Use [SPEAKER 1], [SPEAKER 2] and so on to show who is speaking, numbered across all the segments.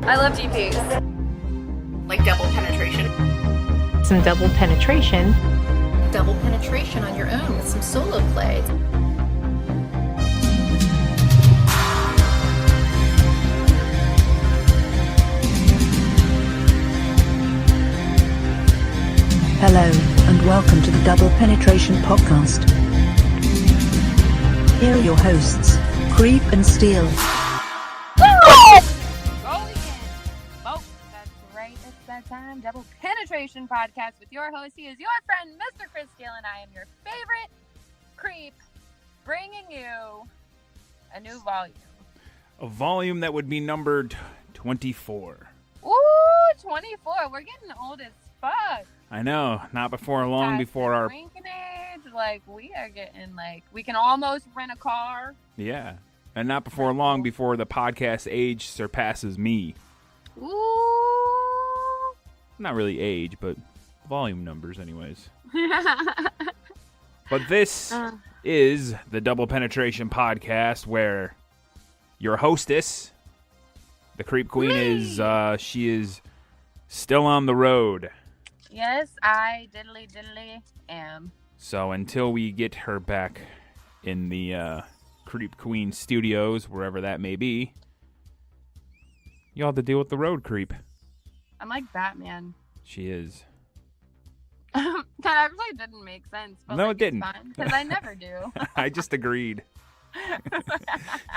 [SPEAKER 1] I love DPs.
[SPEAKER 2] Like double penetration.
[SPEAKER 3] Some double penetration.
[SPEAKER 2] Double penetration on your own with some solo play.
[SPEAKER 4] Hello, and welcome to the Double Penetration Podcast. Here are your hosts, Creep and Steel.
[SPEAKER 1] Go again. Folks, that's right. It's that time. Double Penetration Podcast with your host. He is your friend, Mr. Chris Steele, and I am your favorite creep, bringing you a new volume.
[SPEAKER 5] A volume that would be numbered 24.
[SPEAKER 1] Ooh, 24. We're getting old as fuck.
[SPEAKER 5] I know, not before long before our...
[SPEAKER 1] drinking age, like, we are getting, like, we can almost rent a car.
[SPEAKER 5] Yeah, and not before long before the podcast age surpasses me.
[SPEAKER 1] Ooh.
[SPEAKER 5] Not really age, but volume numbers anyways. But this is the Double Penetration Podcast where your hostess, the CreepQueen, she is still on the road.
[SPEAKER 1] Yes, I diddly am.
[SPEAKER 5] So until we get her back in the CreepQueen studios, wherever that may be, you'll have to deal with the road creep.
[SPEAKER 1] I'm like Batman.
[SPEAKER 5] She is.
[SPEAKER 1] That actually didn't make sense. But
[SPEAKER 5] No, it didn't.
[SPEAKER 1] Because I never do.
[SPEAKER 5] I just agreed.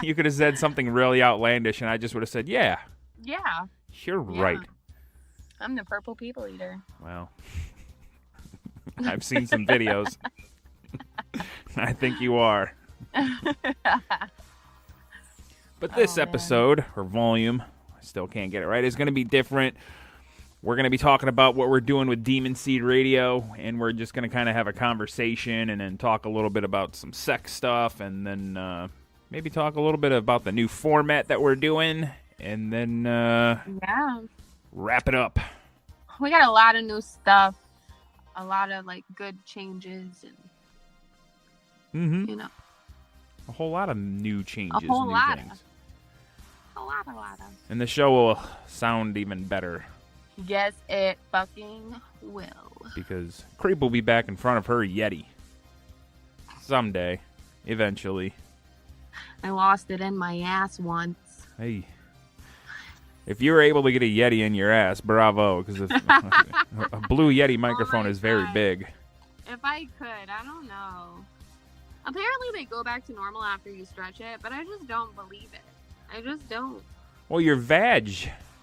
[SPEAKER 5] You could have said something really outlandish, and I just would have said, yeah.
[SPEAKER 1] Yeah.
[SPEAKER 5] You're right.
[SPEAKER 1] I'm the purple people eater.
[SPEAKER 5] Well, I've seen some videos. I think you are. But this episode, or volume, I still can't get it right, is going to be different. We're going to be talking about what we're doing with Demon Seed Radio, and we're just going to kind of have a conversation and then talk a little bit about some sex stuff, and then maybe talk a little bit about the new format that we're doing, and then wrap it up.
[SPEAKER 1] We got a lot of new stuff, a lot of like good changes, and you know,
[SPEAKER 5] a whole lot of new changes,
[SPEAKER 1] a whole
[SPEAKER 5] new
[SPEAKER 1] lot
[SPEAKER 5] things.
[SPEAKER 1] A lot of.
[SPEAKER 5] And the show will sound even better.
[SPEAKER 1] Yes, it fucking will.
[SPEAKER 5] Because Creep will be back in front of her Yeti. Someday. Eventually.
[SPEAKER 1] I lost it in my ass once.
[SPEAKER 5] Hey. If you were able to get a Yeti in your ass, bravo. Because a blue Yeti microphone is very big.
[SPEAKER 1] If I could, I don't know. Apparently they go back to normal after you stretch it, but I just don't believe it. I just don't.
[SPEAKER 5] Well, your vag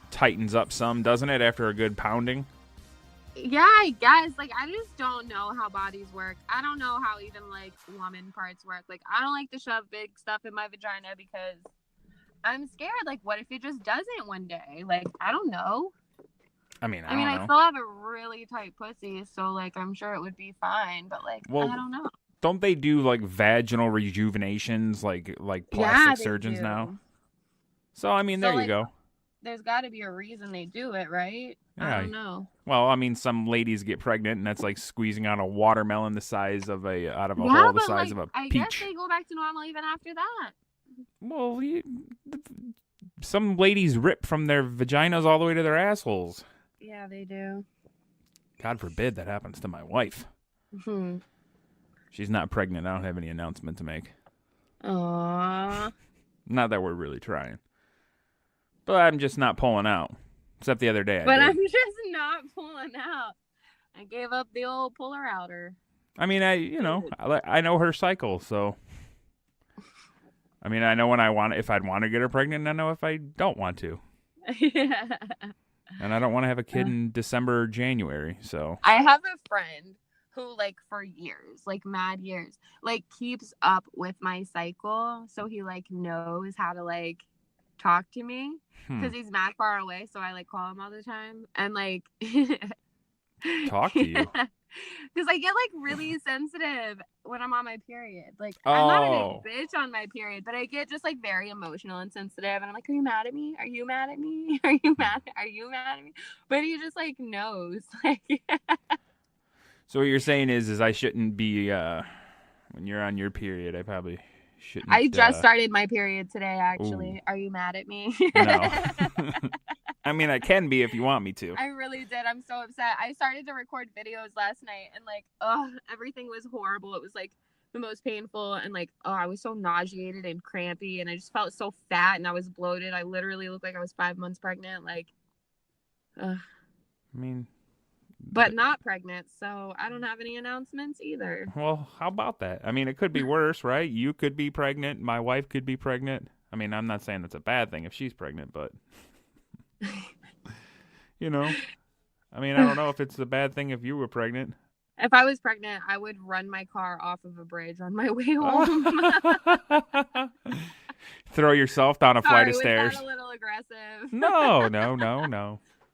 [SPEAKER 5] tightens up some, doesn't it, after a good pounding?
[SPEAKER 1] Yeah, I guess. Like, I just don't know how bodies work. I don't know how even, like, woman parts work. Like, I don't like to shove big stuff in my vagina because I'm scared. Like, what if it just doesn't one day? Like, I don't know.
[SPEAKER 5] I mean,
[SPEAKER 1] I still have a really tight pussy, so, like, I'm sure it would be fine. But, like, I don't know.
[SPEAKER 5] Don't they do, like, vaginal rejuvenations, like plastic surgeons now? So, I mean, there you go.
[SPEAKER 1] There's got to be a reason they do it, right?
[SPEAKER 5] Yeah.
[SPEAKER 1] I don't know.
[SPEAKER 5] Well, I mean, some ladies get pregnant, and that's like squeezing out a watermelon the size of out of a hole the size of a
[SPEAKER 1] I
[SPEAKER 5] peach.
[SPEAKER 1] guess they go back to normal even after that.
[SPEAKER 5] Well, some ladies rip from their vaginas all the way to their assholes.
[SPEAKER 1] Yeah, they do.
[SPEAKER 5] God forbid that happens to my wife.
[SPEAKER 1] Hmm.
[SPEAKER 5] She's not pregnant. I don't have any announcement to make.
[SPEAKER 1] Aww.
[SPEAKER 5] Not that we're really trying. But I'm just not pulling out. Except the other day I
[SPEAKER 1] But
[SPEAKER 5] did.
[SPEAKER 1] I'm just not pulling out. I gave up the old puller outer.
[SPEAKER 5] I mean, I know her cycle, so. I mean, I know when if I'd want to get her pregnant, and I know if I don't want to.
[SPEAKER 1] Yeah.
[SPEAKER 5] And I don't want to have a kid in December or January, so.
[SPEAKER 1] I have a friend who, like, for years, like, mad years, like, keeps up with my cycle. So he, like, knows how to, like, talk to me. Because he's mad far away, so I, like, call him all the time. And, like...
[SPEAKER 5] Talk to you?
[SPEAKER 1] Because I get, like, really sensitive when I'm on my period. Like, I'm not a big bitch on my period, but I get just, like, very emotional and sensitive. And I'm like, are you mad at me? Are you mad at me? Are you mad at me? But he just, like, knows. Like...
[SPEAKER 5] So what you're saying is I shouldn't be, when you're on your period, I probably... shouldn't.
[SPEAKER 1] I just started my period today, actually. Are you mad at me?
[SPEAKER 5] No. I mean, I can be if you want me to.
[SPEAKER 1] I really did. I'm so upset. I started to record videos last night and like, everything was horrible. It was like the most painful and like, I was so nauseated and crampy and I just felt so fat and I was bloated. I literally looked like I was 5 months pregnant. Like,
[SPEAKER 5] I mean,
[SPEAKER 1] but not pregnant, so I don't have any announcements either.
[SPEAKER 5] Well, how about that? I mean, it could be worse, right? You could be pregnant. My wife could be pregnant. I mean, I'm not saying that's a bad thing if she's pregnant, but you know, I mean, I don't know if it's a bad thing if you were pregnant.
[SPEAKER 1] If I was pregnant, I would run my car off of a bridge on my way home.
[SPEAKER 5] Throw yourself down a flight of
[SPEAKER 1] Was
[SPEAKER 5] stairs.
[SPEAKER 1] that a little aggressive?
[SPEAKER 5] No.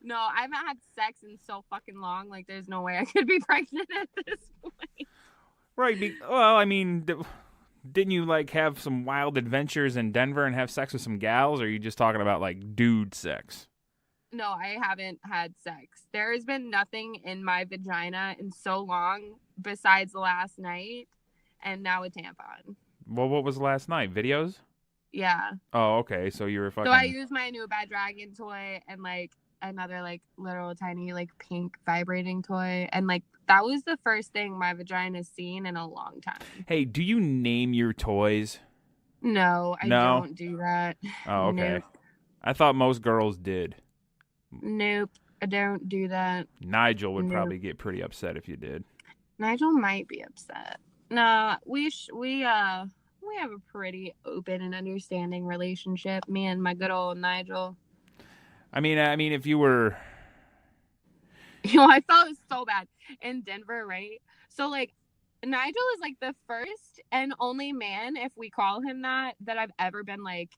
[SPEAKER 1] No, I haven't had sex in so fucking long. Like, there's no way I could be pregnant at this point.
[SPEAKER 5] Right. Well, I mean, didn't you like have some wild adventures in Denver and have sex with some gals, or are you just talking about like dude sex?
[SPEAKER 1] No, I haven't had sex. There has been nothing in my vagina in so long besides last night and now a tampon.
[SPEAKER 5] Well, what was last night? Videos?
[SPEAKER 1] Yeah.
[SPEAKER 5] Oh, okay. So you were fucking...
[SPEAKER 1] So I used my new Bad Dragon toy and like another like little tiny like pink vibrating toy. And like that was the first thing my vagina's seen in a long time.
[SPEAKER 5] Hey, do you name your toys?
[SPEAKER 1] No, I don't do that.
[SPEAKER 5] Oh, okay.
[SPEAKER 1] Nope.
[SPEAKER 5] I thought most girls did.
[SPEAKER 1] Nope, I don't do that.
[SPEAKER 5] Nigel would probably get pretty upset if you did.
[SPEAKER 1] Nigel might be upset. No, we have a pretty open and understanding relationship. Me and my good old Nigel.
[SPEAKER 5] I mean, if you were,
[SPEAKER 1] I felt so bad in Denver, right? So like, Nigel is like the first and only man, if we call him that I've ever been like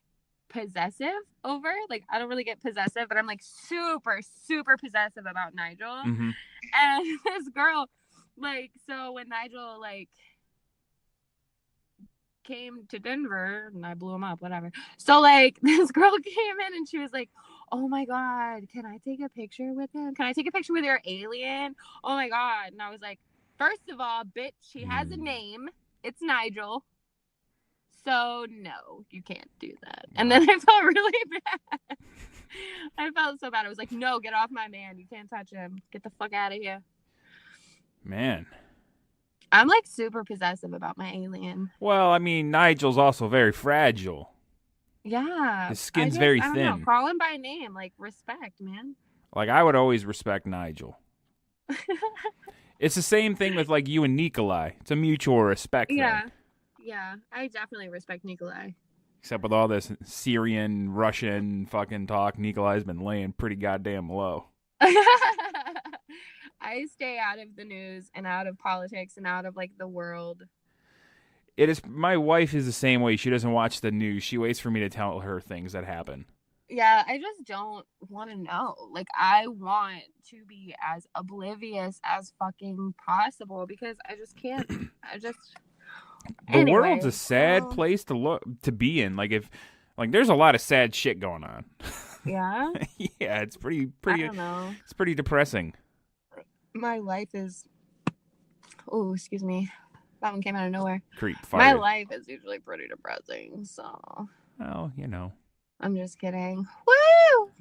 [SPEAKER 1] possessive over. Like, I don't really get possessive, but I'm like super super possessive about Nigel.
[SPEAKER 5] Mm-hmm.
[SPEAKER 1] And this girl, like, so when Nigel like came to Denver and I blew him up, whatever, so like this girl came in and she was like, oh my god, can I take a picture with him? Can I take a picture with your alien? Oh my god. And I was like, first of all, bitch, he has a name, it's Nigel. So, no, you can't do that. And then I felt really bad. I felt so bad. I was like, no, get off my man. You can't touch him. Get the fuck out of here.
[SPEAKER 5] Man.
[SPEAKER 1] I'm, like, super possessive about my alien.
[SPEAKER 5] Well, I mean, Nigel's also very fragile.
[SPEAKER 1] Yeah.
[SPEAKER 5] His skin's very thin.
[SPEAKER 1] I don't know. Call him by name. Like, respect, man.
[SPEAKER 5] Like, I would always respect Nigel. It's the same thing with, like, you and Nikolai. It's a mutual respect thing.
[SPEAKER 1] Yeah, I definitely respect Nikolai.
[SPEAKER 5] Except with all this Syrian, Russian fucking talk, Nikolai's been laying pretty goddamn low.
[SPEAKER 1] I stay out of the news and out of politics and out of, like, the world.
[SPEAKER 5] My wife is the same way. She doesn't watch the news. She waits for me to tell her things that happen.
[SPEAKER 1] Yeah, I just don't want to know. Like, I want to be as oblivious as fucking possible because I just can't.
[SPEAKER 5] The world's a sad place to be in. Like there's a lot of sad shit going on.
[SPEAKER 1] Yeah.
[SPEAKER 5] Yeah, it's pretty.
[SPEAKER 1] I don't know.
[SPEAKER 5] It's pretty depressing.
[SPEAKER 1] My life is. Oh, excuse me. That one came out of nowhere.
[SPEAKER 5] Creep.
[SPEAKER 1] My life is usually pretty depressing. So.
[SPEAKER 5] Well, you know.
[SPEAKER 1] I'm just kidding. Woo!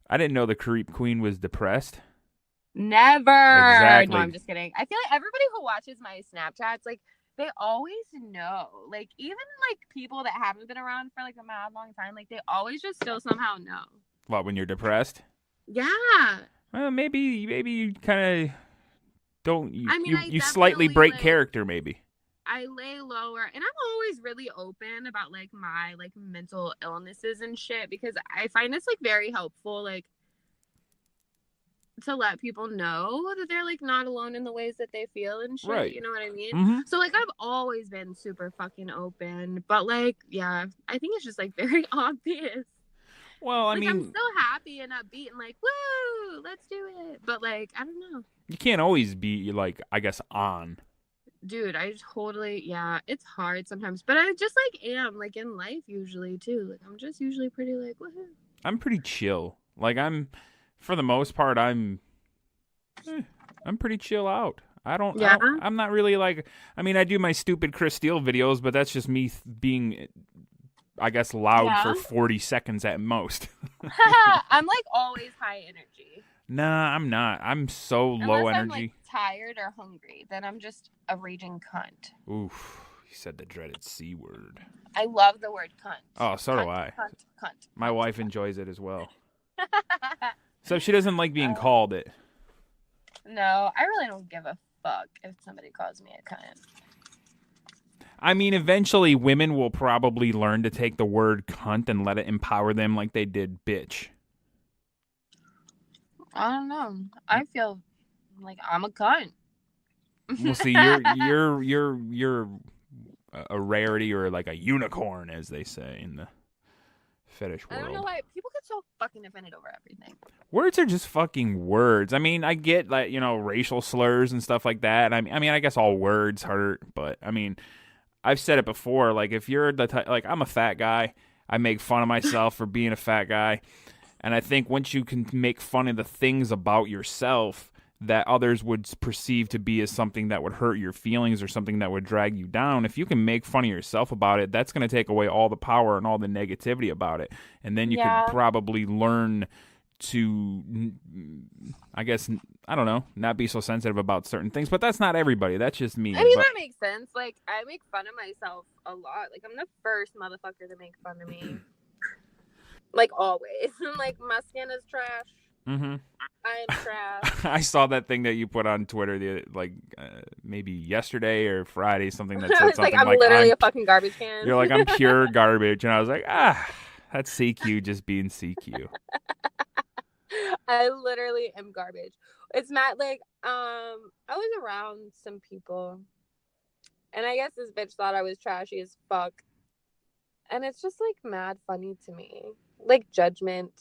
[SPEAKER 5] I didn't know the CreepQueen was depressed.
[SPEAKER 1] Never.
[SPEAKER 5] Exactly.
[SPEAKER 1] No, I'm just kidding. I feel like everybody who watches my Snapchats, like, they always know. Like, even like people that haven't been around for like a mad long time, like, they always just still somehow know. What,
[SPEAKER 5] when you're depressed?
[SPEAKER 1] Yeah.
[SPEAKER 5] Well, maybe you kind of don't. You slightly
[SPEAKER 1] definitely,
[SPEAKER 5] break
[SPEAKER 1] like,
[SPEAKER 5] character, maybe.
[SPEAKER 1] I lay lower, and I'm always really open about like my like mental illnesses and shit because I find it's like very helpful, like, to let people know that they're like not alone in the ways that they feel and shit. Right. You know what I mean?
[SPEAKER 5] Mm-hmm.
[SPEAKER 1] So like I've always been super fucking open, but like, yeah, I think it's just like very obvious.
[SPEAKER 5] Well, I
[SPEAKER 1] like,
[SPEAKER 5] mean,
[SPEAKER 1] I'm still happy and upbeat and like, woo, let's do it. But like, I don't know.
[SPEAKER 5] You can't always be like, I guess, on.
[SPEAKER 1] Dude, I totally, yeah, it's hard sometimes, but I just like am like in life usually too. Like I'm just usually pretty like, woohoo.
[SPEAKER 5] I'm pretty chill. Like for the most part, I'm pretty chill out. I'm not really like, I mean, I do my stupid Chris Steele videos, but that's just me being I guess, loud
[SPEAKER 1] Yeah.
[SPEAKER 5] for 40 seconds at most.
[SPEAKER 1] I'm like always high energy.
[SPEAKER 5] Nah, I'm not. I'm so low
[SPEAKER 1] Unless
[SPEAKER 5] energy.
[SPEAKER 1] I'm like tired or hungry, then I'm just a raging cunt.
[SPEAKER 5] Oof, you said the dreaded C word.
[SPEAKER 1] I love the word cunt.
[SPEAKER 5] Oh, so
[SPEAKER 1] cunt,
[SPEAKER 5] do I.
[SPEAKER 1] Cunt.
[SPEAKER 5] My wife enjoys it as well. So she doesn't like being called it.
[SPEAKER 1] No, I really don't give a fuck if somebody calls me a cunt.
[SPEAKER 5] I mean, eventually women will probably learn to take the word cunt and let it empower them like they did bitch.
[SPEAKER 1] I don't know. I feel like I'm a cunt.
[SPEAKER 5] Well, see, you're a rarity, or like a unicorn, as they say in the fetish world.
[SPEAKER 1] I don't know why people get so fucking offended over everything.
[SPEAKER 5] Words are just fucking words. I mean, I get like, racial slurs and stuff like that. I mean, I guess all words hurt, but I mean, I've said it before. Like, if you're the type, like, I'm a fat guy, I make fun of myself for being a fat guy, and I think once you can make fun of the things about yourself that others would perceive to be as something that would hurt your feelings or something that would drag you down, if you can make fun of yourself about it, that's going to take away all the power and all the negativity about it. And then you could probably learn to, I guess, I don't know, not be so sensitive about certain things. But that's not everybody. That's just me.
[SPEAKER 1] I mean, that makes sense. Like, I make fun of myself a lot. Like, I'm the first motherfucker to make fun of me. Like, always. Like, my skin is trash.
[SPEAKER 5] Mm-hmm.
[SPEAKER 1] I'm trash.
[SPEAKER 5] I saw that thing that you put on Twitter, maybe yesterday or Friday, something that said something
[SPEAKER 1] like, I'm literally a fucking garbage can.
[SPEAKER 5] You're like, I'm pure garbage. And I was like, that's CQ just being CQ.
[SPEAKER 1] I literally am garbage. It's mad. Like, I was around some people, and I guess this bitch thought I was trashy as fuck. And it's just, like, mad funny to me. Like, judgment.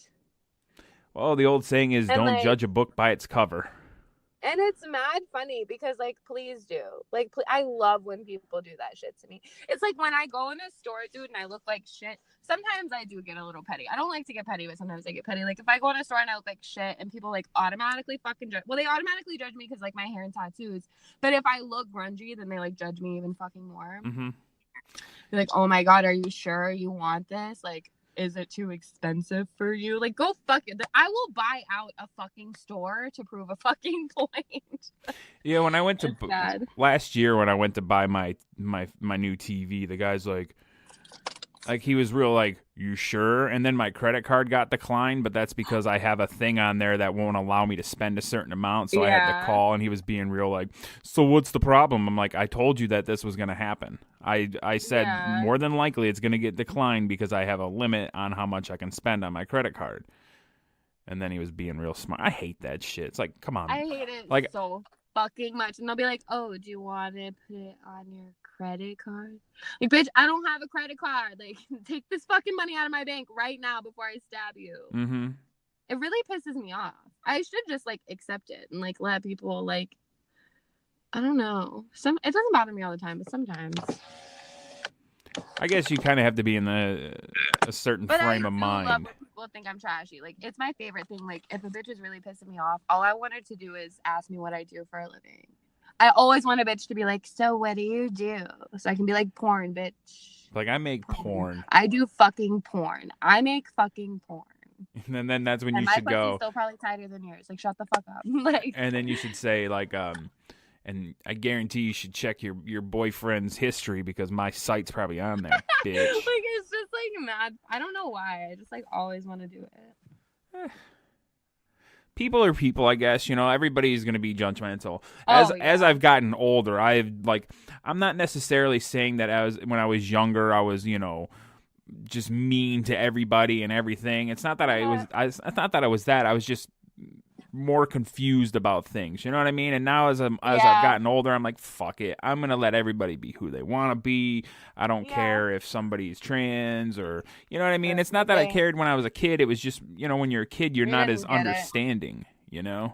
[SPEAKER 5] Well, the old saying is, don't judge a book by its cover.
[SPEAKER 1] And it's mad funny because, like, please do. Like, I love when people do that shit to me. It's like when I go in a store, dude, and I look like shit. Sometimes I do get a little petty. I don't like to get petty, but sometimes I get petty. Like, if I go in a store and I look like shit and people, like, automatically fucking judge. Well, they automatically judge me because, like, my hair and tattoos. But if I look grungy, then they, like, judge me even fucking more.
[SPEAKER 5] Mm-hmm.
[SPEAKER 1] They're like, oh, my God, are you sure you want this? Like, is it too expensive for you? Like, go fuck it. I will buy out a fucking store to prove a fucking point.
[SPEAKER 5] Yeah, when I went to last year, when I went to buy my new TV, the guy's like he was real like, you sure? And then my credit card got declined, but that's because I have a thing on there that won't allow me to spend a certain amount. So I had to call, and he was being real like, so what's the problem? I'm like, I told you that this was going to happen. I said more than likely it's going to get declined because I have a limit on how much I can spend on my credit card. And then he was being real smart. I hate that shit. It's like, come on.
[SPEAKER 1] I hate it so fucking much. And they'll be like, oh, do you want to put it on your credit card? Like, bitch, I don't have a credit card. Like, take this fucking money out of my bank right now before I stab you.
[SPEAKER 5] Mm-hmm.
[SPEAKER 1] It really pisses me off. I should just, like, accept it and, like, let people, like, I don't know. It doesn't bother me all the time, but sometimes.
[SPEAKER 5] I guess you kind of have to be in a certain frame of mind.
[SPEAKER 1] I love when people think I'm trashy. Like, it's my favorite thing. Like, if a bitch is really pissing me off, all I want her to do is ask me what I do for a living. I always want a bitch to be like, so what do you do? So I can be like, porn, bitch.
[SPEAKER 5] Like, I make porn.
[SPEAKER 1] I do fucking porn. I make fucking porn.
[SPEAKER 5] And then that's when you should go.
[SPEAKER 1] My pussy's still probably tighter than yours. Like, shut the fuck up. Like. And
[SPEAKER 5] then you should say, like, and I guarantee you should check your boyfriend's history because my site's probably on there, bitch.
[SPEAKER 1] Like, it's just, like, mad. I don't know why. I just, like, always want to do it.
[SPEAKER 5] People are people, I guess. Everybody's going to be judgmental. As I've gotten older, I'm not necessarily saying that when I was younger, I was, just mean to everybody and everything. It's not that I was that. I was just more confused about things. You know what I mean? And now as I've gotten older, I'm like, fuck it. I'm going to let everybody be who they want to be. I don't care if somebody's trans or, you know what I mean? It's not that I cared when I was a kid. It was just, when you're a kid, you're not as understanding, Yeah.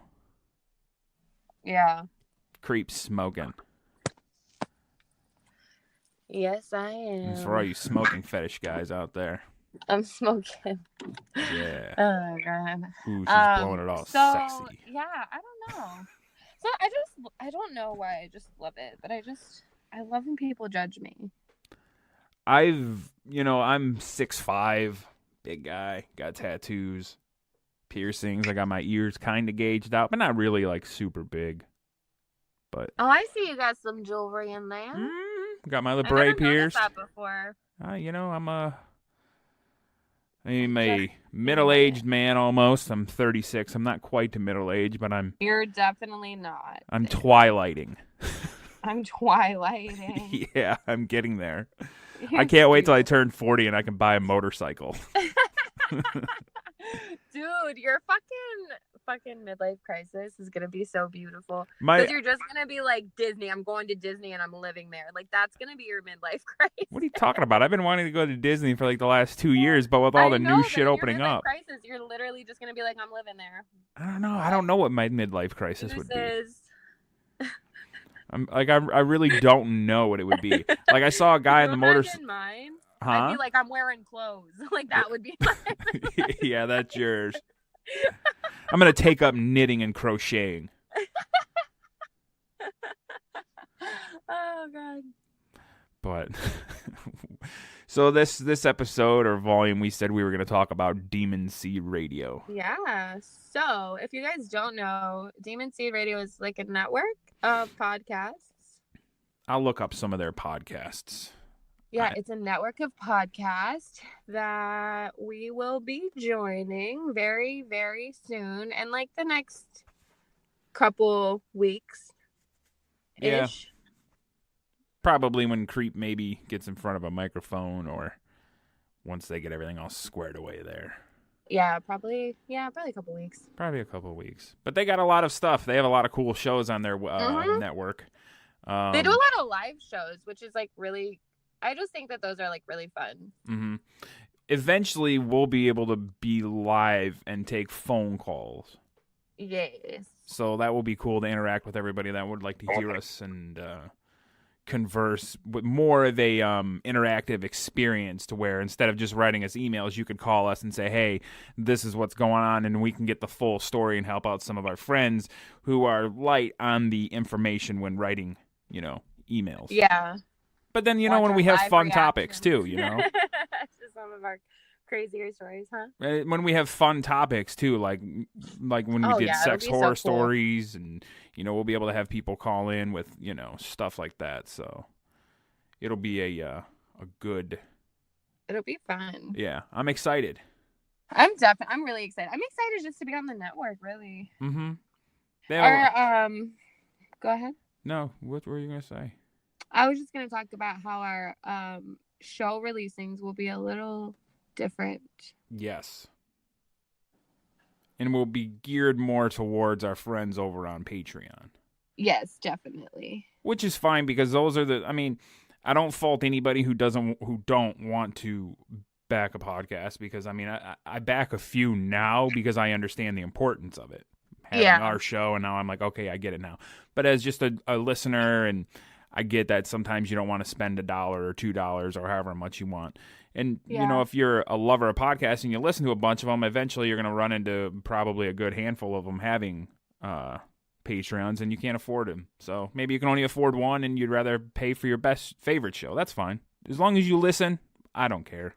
[SPEAKER 5] Creeps smoking.
[SPEAKER 1] Yes, I am.
[SPEAKER 5] It's for all you smoking fetish guys out there.
[SPEAKER 1] I'm smoking.
[SPEAKER 5] Yeah.
[SPEAKER 1] Oh, God.
[SPEAKER 5] Ooh, she's blowing it all sexy.
[SPEAKER 1] Yeah, I don't know. So I don't know why I just love it, but I love when people judge me.
[SPEAKER 5] I'm 6'5", big guy, got tattoos, piercings. I got my ears kind of gauged out, but not really like super big. But
[SPEAKER 1] I see you got some jewelry in there.
[SPEAKER 5] Got my
[SPEAKER 1] I
[SPEAKER 5] labret
[SPEAKER 1] never
[SPEAKER 5] pierced.
[SPEAKER 1] noticed that before.
[SPEAKER 5] I'm a middle-aged man almost. I'm 36. I'm not quite to middle age, but
[SPEAKER 1] You're definitely not.
[SPEAKER 5] I'm twilighting.
[SPEAKER 1] I'm twilighting.
[SPEAKER 5] Yeah, I'm getting there. I can't wait till I turn 40 and I can buy a motorcycle.
[SPEAKER 1] Dude, your fucking midlife crisis is gonna be so beautiful. Because you're just gonna be like, Disney, I'm going to Disney and I'm living there. Like, that's gonna be your midlife crisis.
[SPEAKER 5] What are you talking about? I've been wanting to go to Disney for like the last 2 years, but with all the new shit opening up.
[SPEAKER 1] Crisis, you're literally just gonna be like, I'm living there.
[SPEAKER 5] I don't know. I don't know what my midlife crisis would be. I'm like, I really don't know what it would be. Like, I saw a guy in the motorcycle.
[SPEAKER 1] Mine.
[SPEAKER 5] Huh?
[SPEAKER 1] I'd be like, I'm wearing clothes. Like, that would be mine.
[SPEAKER 5] Yeah, that's yours. I'm going to take up knitting and crocheting.
[SPEAKER 1] Oh, God.
[SPEAKER 5] But, so this episode or volume, we said we were going to talk about Demon Seed Radio.
[SPEAKER 1] Yeah. So, if you guys don't know, Demon Seed Radio is like a network of podcasts.
[SPEAKER 5] I'll look up some of their podcasts.
[SPEAKER 1] Yeah, it's a network of podcasts that we will be joining very, very soon. And like the next couple weeks.
[SPEAKER 5] Yeah. Probably when Creep maybe gets in front of a microphone or once they get everything all squared away there.
[SPEAKER 1] Yeah, probably a couple weeks.
[SPEAKER 5] Probably a couple weeks. But they got a lot of stuff. They have a lot of cool shows on their network.
[SPEAKER 1] They do a lot of live shows, which is like really... I just think that those are like really fun.
[SPEAKER 5] Mm-hmm. Eventually, we'll be able to be live and take phone calls.
[SPEAKER 1] Yes.
[SPEAKER 5] So that will be cool to interact with everybody that would like to hear us and converse with more of a interactive experience, to where instead of just writing us emails, you could call us and say, hey, this is what's going on, and we can get the full story and help out some of our friends who are light on the information when writing, emails.
[SPEAKER 1] Yeah.
[SPEAKER 5] But then, when we have fun topics, too,
[SPEAKER 1] Just some of our crazier stories, huh?
[SPEAKER 5] When we have fun topics, too, like when we did sex horror stories, and, we'll be able to have people call in with, stuff like that. So it'll be a good...
[SPEAKER 1] It'll be fun.
[SPEAKER 5] Yeah, I'm excited.
[SPEAKER 1] I'm really excited. I'm excited just to be on the network, really.
[SPEAKER 5] Mm-hmm.
[SPEAKER 1] Go ahead.
[SPEAKER 5] No, what were you going to say?
[SPEAKER 1] I was just going to talk about how our show releasings will be a little different.
[SPEAKER 5] Yes. And will be geared more towards our friends over on Patreon.
[SPEAKER 1] Yes, definitely.
[SPEAKER 5] Which is fine, because those are I don't fault anybody who don't want to back a podcast, because I back a few now because I understand the importance of it. Having our show, and now I'm like, okay, I get it now. But as just a listener, and I get that sometimes you don't want to spend $1 or $2 or however much you want. And, if you're a lover of podcasts and you listen to a bunch of them, eventually you're going to run into probably a good handful of them having Patreons, and you can't afford them. So maybe you can only afford one and you'd rather pay for your favorite show. That's fine. As long as you listen, I don't care.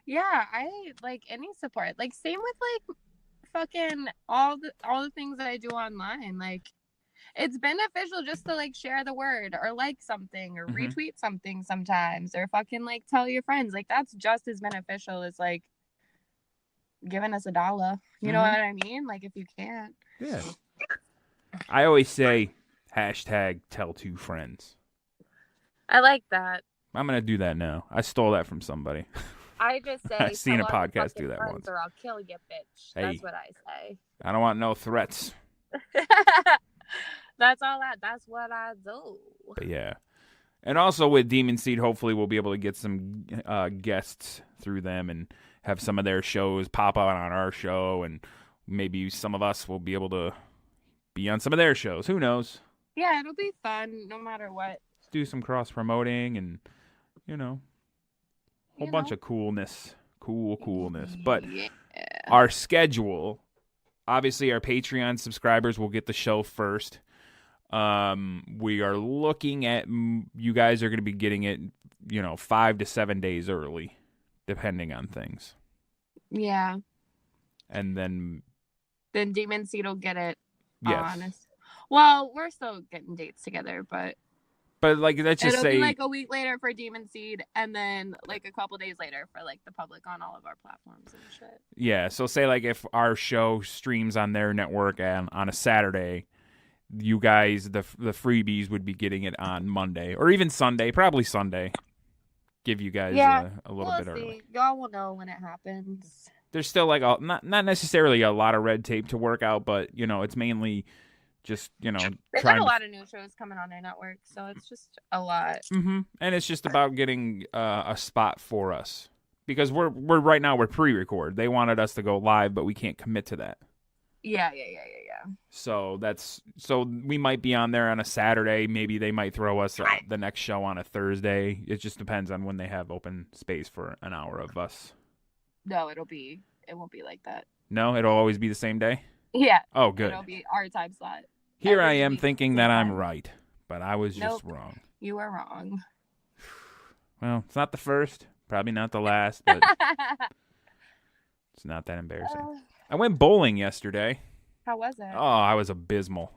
[SPEAKER 1] Yeah, I like any support. Like, same with like fucking all the things that I do online. Like, it's beneficial just to like share the word or like something or retweet something sometimes, or fucking like tell your friends. Like, that's just as beneficial as like giving us $1. You know what I mean? Like, if you can't.
[SPEAKER 5] Yeah. I always say #tell2friends.
[SPEAKER 1] I like that.
[SPEAKER 5] I'm going to do that now. I stole that from somebody.
[SPEAKER 1] I just say,
[SPEAKER 5] I seen a podcast do that once.
[SPEAKER 1] Or I'll kill you, bitch.
[SPEAKER 5] Hey,
[SPEAKER 1] that's what I say.
[SPEAKER 5] I don't want no threats.
[SPEAKER 1] That's what I do.
[SPEAKER 5] But yeah. And also with Demon Seed, hopefully we'll be able to get some guests through them and have some of their shows pop out on our show, and maybe some of us will be able to be on some of their shows. Who knows?
[SPEAKER 1] Yeah, it'll be fun no matter what.
[SPEAKER 5] Do some cross-promoting and, whole bunch of coolness. Coolness. But our schedule, obviously our Patreon subscribers will get the show first. We are looking at, you guys are going to be getting it 5 to 7 days early, depending on things.
[SPEAKER 1] Yeah.
[SPEAKER 5] And then
[SPEAKER 1] Demon Seed will get it.
[SPEAKER 5] Yes.
[SPEAKER 1] Honest. Well, we're still getting dates together, but
[SPEAKER 5] like let's just
[SPEAKER 1] it'll
[SPEAKER 5] say
[SPEAKER 1] be like a week later for Demon Seed, and then like a couple days later for like the public on all of our platforms and shit.
[SPEAKER 5] Yeah, so say like if our show streams on their network and on a Saturday, you guys the freebies would be getting it on Monday or even Sunday, probably Sunday. Give you guys a little bit early.
[SPEAKER 1] Y'all will know when it happens.
[SPEAKER 5] There's still like not necessarily a lot of red tape to work out, but it's mainly just
[SPEAKER 1] There's like a lot of new shows coming on their network, so it's just a lot.
[SPEAKER 5] Mm-hmm. And it's just about getting a spot for us because we're right now we're pre-record. They wanted us to go live, but we can't commit to that.
[SPEAKER 1] Yeah.
[SPEAKER 5] So we might be on there on a Saturday. Maybe they might throw us the next show on a Thursday. It just depends on when they have open space for an hour of us.
[SPEAKER 1] No, it won't be like that.
[SPEAKER 5] No, it'll always be the same day?
[SPEAKER 1] Yeah.
[SPEAKER 5] Oh, good.
[SPEAKER 1] It'll be our time slot.
[SPEAKER 5] Here I am thinking that I'm right, but I was just wrong.
[SPEAKER 1] You were wrong.
[SPEAKER 5] Well, it's not the first, probably not the last, but it's not that embarrassing. I went bowling yesterday.
[SPEAKER 1] How was it?
[SPEAKER 5] Oh, I was abysmal.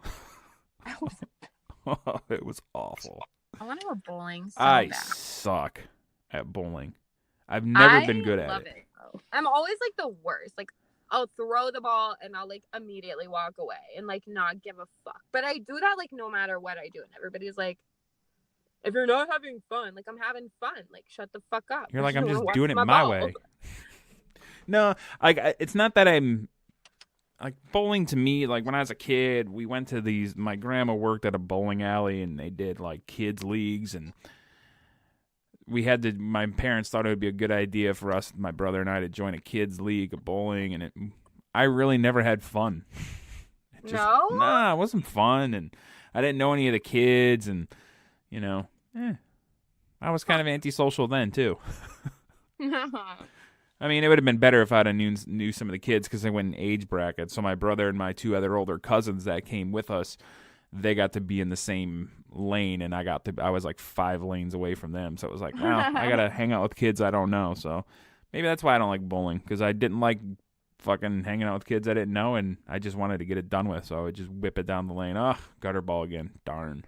[SPEAKER 5] It was awful.
[SPEAKER 1] I want to go bowling so
[SPEAKER 5] I
[SPEAKER 1] bad.
[SPEAKER 5] suck at bowling. I've never been good at it.
[SPEAKER 1] I'm always like the worst. Like I'll throw the ball and I'll like immediately walk away and like not give a fuck. But I do that like no matter what I do, and everybody's like, if you're not having fun, like I'm having fun, like shut the fuck up.
[SPEAKER 5] You're like, I'm just doing it my way. No, like it's not that I'm like bowling to me. Like when I was a kid, we went to these. My grandma worked at a bowling alley, and they did like kids leagues, and we had to. My parents thought it would be a good idea for us, my brother and I, to join a kids league of bowling, and I really never had fun.
[SPEAKER 1] No,
[SPEAKER 5] nah, it wasn't fun, and I didn't know any of the kids, and I was kind of antisocial then too. I mean, it would have been better if I'd have knew some of the kids because they went in age brackets. So my brother and my two other older cousins that came with us, they got to be in the same lane, and I was like 5 lanes away from them. So it was like, wow, I gotta hang out with kids I don't know. So maybe that's why I don't like bowling, because I didn't like fucking hanging out with kids I didn't know, and I just wanted to get it done with. So I would just whip it down the lane. Ugh, gutter ball again. Darn.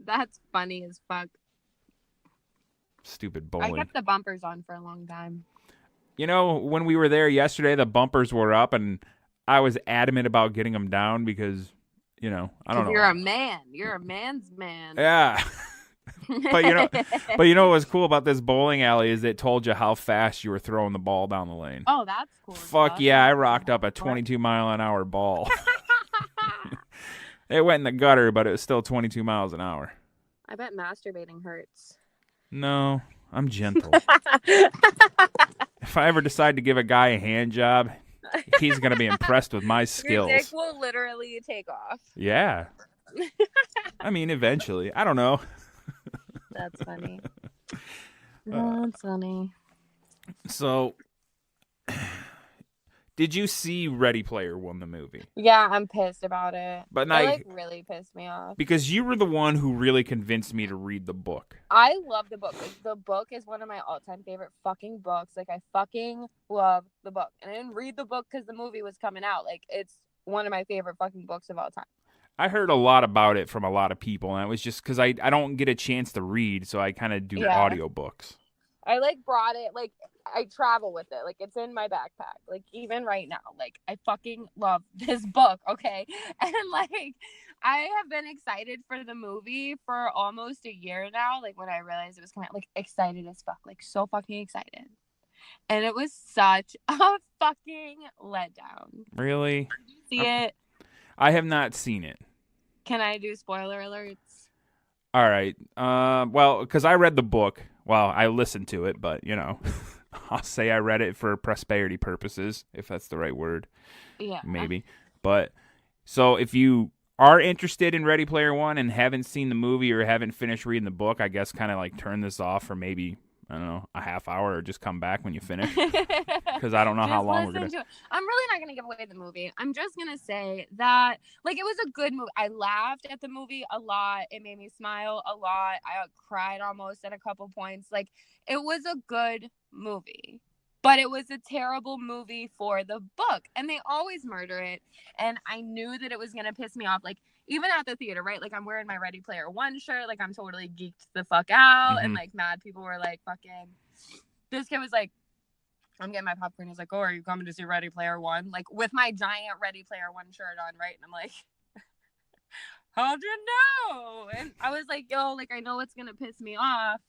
[SPEAKER 1] That's funny as fuck.
[SPEAKER 5] Stupid bowling.
[SPEAKER 1] I kept the bumpers on for a long time.
[SPEAKER 5] When we were there yesterday, the bumpers were up, and I was adamant about getting them down because, I don't know.
[SPEAKER 1] You're a man. You're a man's man.
[SPEAKER 5] Yeah. but what was cool about this bowling alley is it told you how fast you were throwing the ball down the lane.
[SPEAKER 1] Oh, that's cool.
[SPEAKER 5] Fuck yeah, I rocked up a 22-mile-an-hour ball. It went in the gutter, but it was still 22 miles an hour.
[SPEAKER 1] I bet masturbating hurts.
[SPEAKER 5] No, I'm gentle. If I ever decide to give a guy a hand job, he's going to be impressed with my skills.
[SPEAKER 1] Your dick will literally take off.
[SPEAKER 5] Yeah. I mean, eventually. I don't know.
[SPEAKER 1] That's funny. That's funny.
[SPEAKER 5] So, did you see Ready Player One, the movie?
[SPEAKER 1] Yeah, I'm pissed about it.
[SPEAKER 5] But
[SPEAKER 1] it really pissed me off.
[SPEAKER 5] Because you were the one who really convinced me to read the book.
[SPEAKER 1] I love the book. Like, the book is one of my all-time favorite fucking books. Like, I fucking love the book. And I didn't read the book because the movie was coming out. Like, it's one of my favorite fucking books of all time.
[SPEAKER 5] I heard a lot about it from a lot of people, and it was just because I don't get a chance to read, so I kind of do audiobooks.
[SPEAKER 1] I, brought it, I travel with it. Like, it's in my backpack. Like, even right now. Like, I fucking love this book, okay? And, I have been excited for the movie for almost a year now. Like, when I realized it was coming out, excited as fuck. So fucking excited. And it was such a fucking letdown.
[SPEAKER 5] Really?
[SPEAKER 1] Did you see it?
[SPEAKER 5] I have not seen it.
[SPEAKER 1] Can I do spoiler alerts?
[SPEAKER 5] All right. Well, because I read the book. Well, I listened to it, but, I'll say I read it for prosperity purposes, if that's the right word.
[SPEAKER 1] Yeah.
[SPEAKER 5] Maybe. But, so if you are interested in Ready Player One and haven't seen the movie or haven't finished reading the book, I guess kind of turn this off for maybe I don't know, a half hour, or just come back when you finish? Because I don't know how long we're going to.
[SPEAKER 1] I'm really not going to give away the movie. I'm just going to say that, like, it was a good movie. I laughed at the movie a lot. It made me smile a lot. I cried almost at a couple points. Like, it was a good movie. But it was a terrible movie for the book. And they always murder it. And I knew that it was going to piss me off. Like, even at the theater, right? Like, I'm wearing my Ready Player One shirt. Like, I'm totally geeked the fuck out. And, like, mad people were, like, fucking... This kid was, like, I'm getting my popcorn. He's like, oh, are you coming to see Ready Player One? Like, with my giant Ready Player One shirt on, right? And I'm like, how'd you know? And I was like, yo, like, I know it's going to piss me off.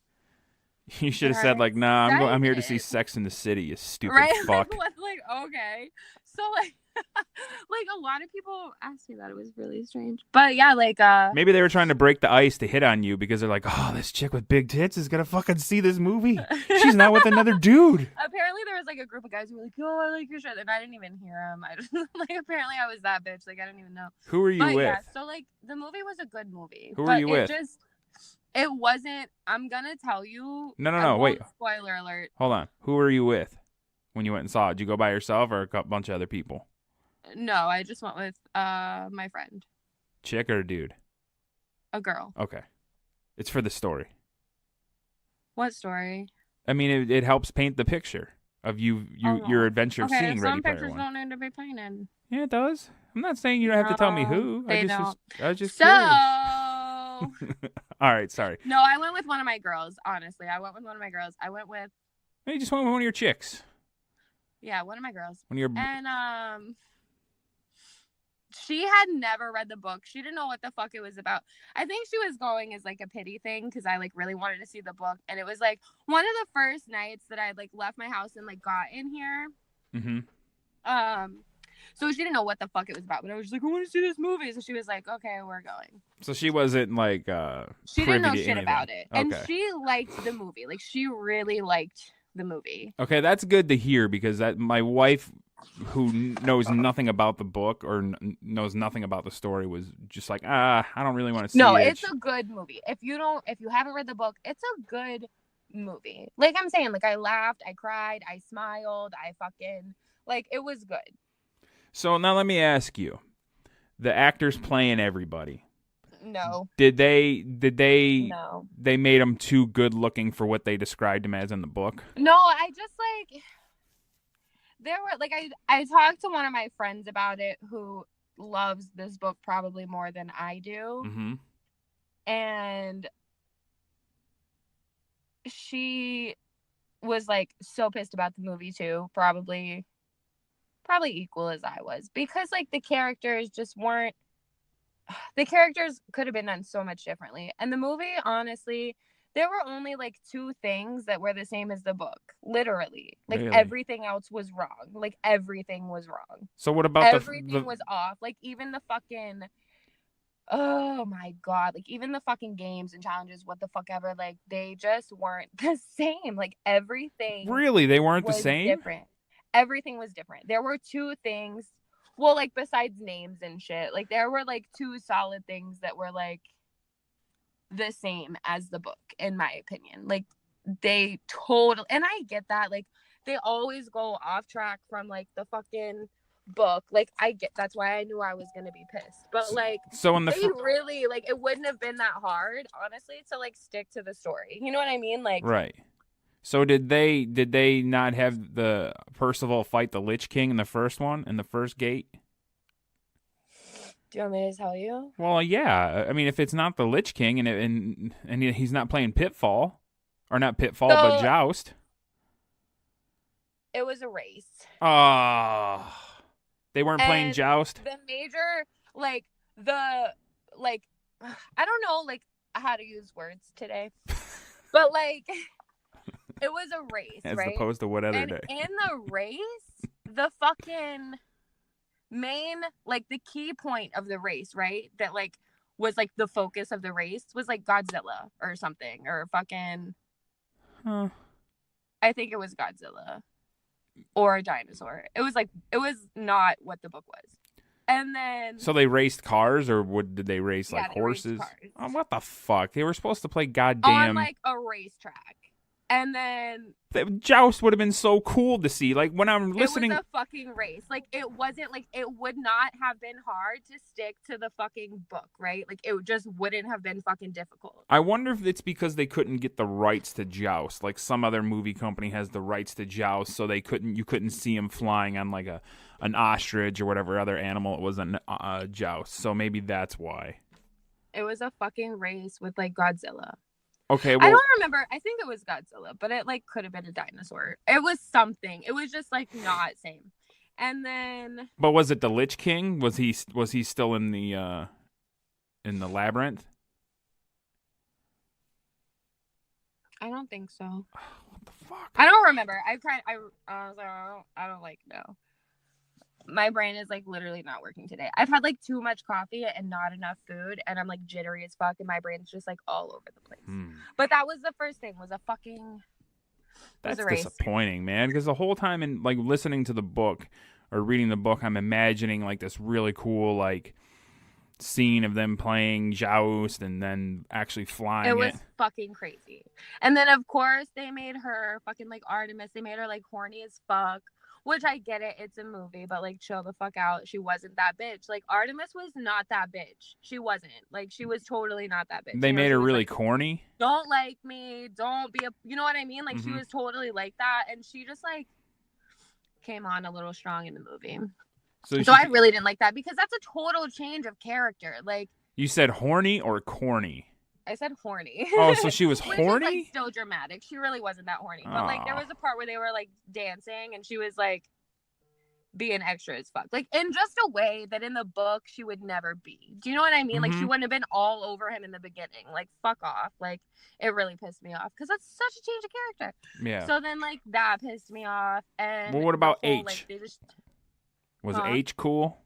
[SPEAKER 5] You should have said, like, nah, I'm here to see Sex in the City, you stupid fuck.
[SPEAKER 1] Like, okay. So, like, like, a lot of people asked me that. It was really strange. But, yeah, like...
[SPEAKER 5] Maybe they were trying to break the ice to hit on you because they're like, oh, this chick with big tits is going to fucking see this movie. She's not with another dude.
[SPEAKER 1] Apparently, there was, like, a group of guys who were like, oh, I like your shirt. And I didn't even hear them. Like, apparently, I was that bitch. Like, I didn't even know.
[SPEAKER 5] Who were you with?
[SPEAKER 1] Yeah, so, like, the movie was a good movie.
[SPEAKER 5] Who were you with?
[SPEAKER 1] It wasn't... I'm going to tell you...
[SPEAKER 5] No, wait.
[SPEAKER 1] Spoiler alert.
[SPEAKER 5] Hold on. Who were you with when you went and saw it? Did you go by yourself or a bunch of other people?
[SPEAKER 1] No, I just went with my friend.
[SPEAKER 5] Chick or a dude?
[SPEAKER 1] A girl.
[SPEAKER 5] Okay. It's for the story.
[SPEAKER 1] What story?
[SPEAKER 5] I mean, it helps paint the picture of your adventure of seeing Ready Player One.
[SPEAKER 1] Some pictures don't need to be painted.
[SPEAKER 5] Yeah, it does. I'm not saying you don't have to tell me who.
[SPEAKER 1] I
[SPEAKER 5] was just
[SPEAKER 1] so...
[SPEAKER 5] curious. All right, sorry.
[SPEAKER 1] No, I went with one of my girls, honestly. I went with one of my girls. I went with...
[SPEAKER 5] You just went with one of your chicks.
[SPEAKER 1] Yeah, one of my girls.
[SPEAKER 5] One of your...
[SPEAKER 1] And, she had never read the book. She didn't know what the fuck it was about. I think she was going as, like, a pity thing because I, like, really wanted to see the book. And it was, like, one of the first nights that I, like, left my house and, like, got in here.
[SPEAKER 5] Mm-hmm.
[SPEAKER 1] So she didn't know what the fuck it was about. But I was just like, I want to see this movie. So she was like, okay, we're going.
[SPEAKER 5] So she wasn't, like,
[SPEAKER 1] she didn't know shit about it.
[SPEAKER 5] Okay.
[SPEAKER 1] And she liked the movie. Like, she really liked the movie.
[SPEAKER 5] Okay, that's good to hear because my wife... who knows nothing about the book or knows nothing about the story was just like, I don't really want to see it.
[SPEAKER 1] No, it's a good movie. If you haven't read the book, it's a good movie. Like I'm saying, like I laughed, I cried, I smiled, I fucking, like it was good.
[SPEAKER 5] So now let me ask you, the actors playing everybody.
[SPEAKER 1] No.
[SPEAKER 5] Did they
[SPEAKER 1] No.
[SPEAKER 5] They made them too good looking for what they described him as in the book?
[SPEAKER 1] No, I just like... There were, like, I talked to one of my friends about it who loves this book probably more than I do.
[SPEAKER 5] Mm-hmm.
[SPEAKER 1] And she was, like, so pissed about the movie, too. Probably equal as I was. Because, like, the characters just weren't... The characters could have been done so much differently. And the movie, honestly... There were only, like, 2 things that were the same as the book. Literally. Like,
[SPEAKER 5] really?
[SPEAKER 1] Everything else was wrong. Like, everything was wrong.
[SPEAKER 5] So what about
[SPEAKER 1] everything was off. Like, even the fucking... Oh, my God. Like, even the fucking games and challenges, what the fuck ever, like, they just weren't the same. Like, everything...
[SPEAKER 5] Really? They weren't the same?
[SPEAKER 1] Different. Everything was different. There were 2 things... Well, like, besides names and shit. Like, there were, like, 2 solid things that were, like... the same as the book, in my opinion. Like, they totally... And I get that. Like, they always go off track from, like, the fucking book. Like, I get... That's why I knew I was gonna be pissed. But, like...
[SPEAKER 5] So in the...
[SPEAKER 1] They really... Like, it wouldn't have been that hard, honestly, to, like, stick to the story. You know what I mean? Like...
[SPEAKER 5] Right. So did they not have the Percival fight the Lich King in the first one, in the first gate?
[SPEAKER 1] Do you want me to tell you?
[SPEAKER 5] Well, yeah. I mean, if it's not the Lich King and he's not playing Pitfall, or not Pitfall, but Joust.
[SPEAKER 1] It was a race.
[SPEAKER 5] They weren't playing Joust?
[SPEAKER 1] The major, like, I don't know, like, how to use words today. But, like, it was a race,
[SPEAKER 5] as
[SPEAKER 1] right?
[SPEAKER 5] As opposed to what other
[SPEAKER 1] and
[SPEAKER 5] day.
[SPEAKER 1] In the race, the fucking... main, like, the key point of the race, right, that, like, was, like, the focus of the race was, like, Godzilla or something, or fucking... I think it was Godzilla. Or a dinosaur. It was, like, it was not what the book was. And then...
[SPEAKER 5] So they raced cars, or did they race, like,
[SPEAKER 1] they
[SPEAKER 5] horses?
[SPEAKER 1] Raced cars.
[SPEAKER 5] Oh, what the fuck? They were supposed to play goddamn...
[SPEAKER 1] On, like, a racetrack. And then
[SPEAKER 5] the joust would have been so cool to see. Like when I'm listening,
[SPEAKER 1] it was a fucking race. Like it wasn't like it would not have been hard to stick to the fucking book, right? Like it just wouldn't have been fucking difficult.
[SPEAKER 5] I wonder if it's because they couldn't get the rights to joust. Like some other movie company has the rights to joust, so you couldn't see him flying on like an ostrich or whatever other animal it was on joust. So maybe that's why.
[SPEAKER 1] It was a fucking race with like Godzilla.
[SPEAKER 5] Okay, well,
[SPEAKER 1] I don't remember. I think it was Godzilla, but it like could have been a dinosaur. It was something. It was just like not same. And then,
[SPEAKER 5] but was it the Lich King? Was he still in the labyrinth?
[SPEAKER 1] I don't think so.
[SPEAKER 5] What the fuck?
[SPEAKER 1] I don't remember. I was like, I don't like know. My brain is like literally not working today. I've had like too much coffee and not enough food, and I'm like jittery as fuck, and my brain's just like all over the place. But that was the first thing. Was a fucking.
[SPEAKER 5] That's
[SPEAKER 1] a race.
[SPEAKER 5] Disappointing, man. Because the whole time in like listening to the book or reading the book, I'm imagining like this really cool like scene of them playing joust and then actually flying.
[SPEAKER 1] It was fucking crazy. And then of course they made her fucking like Artemis. They made her like horny as fuck. Which I get it, it's a movie, but like chill the fuck out. She wasn't that bitch. Like Artemis was not that bitch. She wasn't. Like she was totally not that bitch.
[SPEAKER 5] They made her really
[SPEAKER 1] like,
[SPEAKER 5] corny.
[SPEAKER 1] Don't like me. Don't be a. You know what I mean? Like she was totally like that, and she just like came on a little strong in the movie. So I really didn't like that because that's a total change of character. Like
[SPEAKER 5] you said, horny or corny.
[SPEAKER 1] I said horny.
[SPEAKER 5] Oh, so she was
[SPEAKER 1] Which
[SPEAKER 5] horny?
[SPEAKER 1] Is, like, still dramatic. She really wasn't that horny. But, like, there was a part where they were, like, dancing, and she was, like, being extra as fuck. Like, in just a way that in the book she would never be. Do you know what I mean? Like, she wouldn't have been all over him in the beginning. Like, fuck off. Like, it really pissed me off. Because that's such a change of character.
[SPEAKER 5] Yeah.
[SPEAKER 1] So then, like, that pissed me off. And
[SPEAKER 5] well, what about
[SPEAKER 1] whole,
[SPEAKER 5] H?
[SPEAKER 1] Like, they just...
[SPEAKER 5] Was H cool?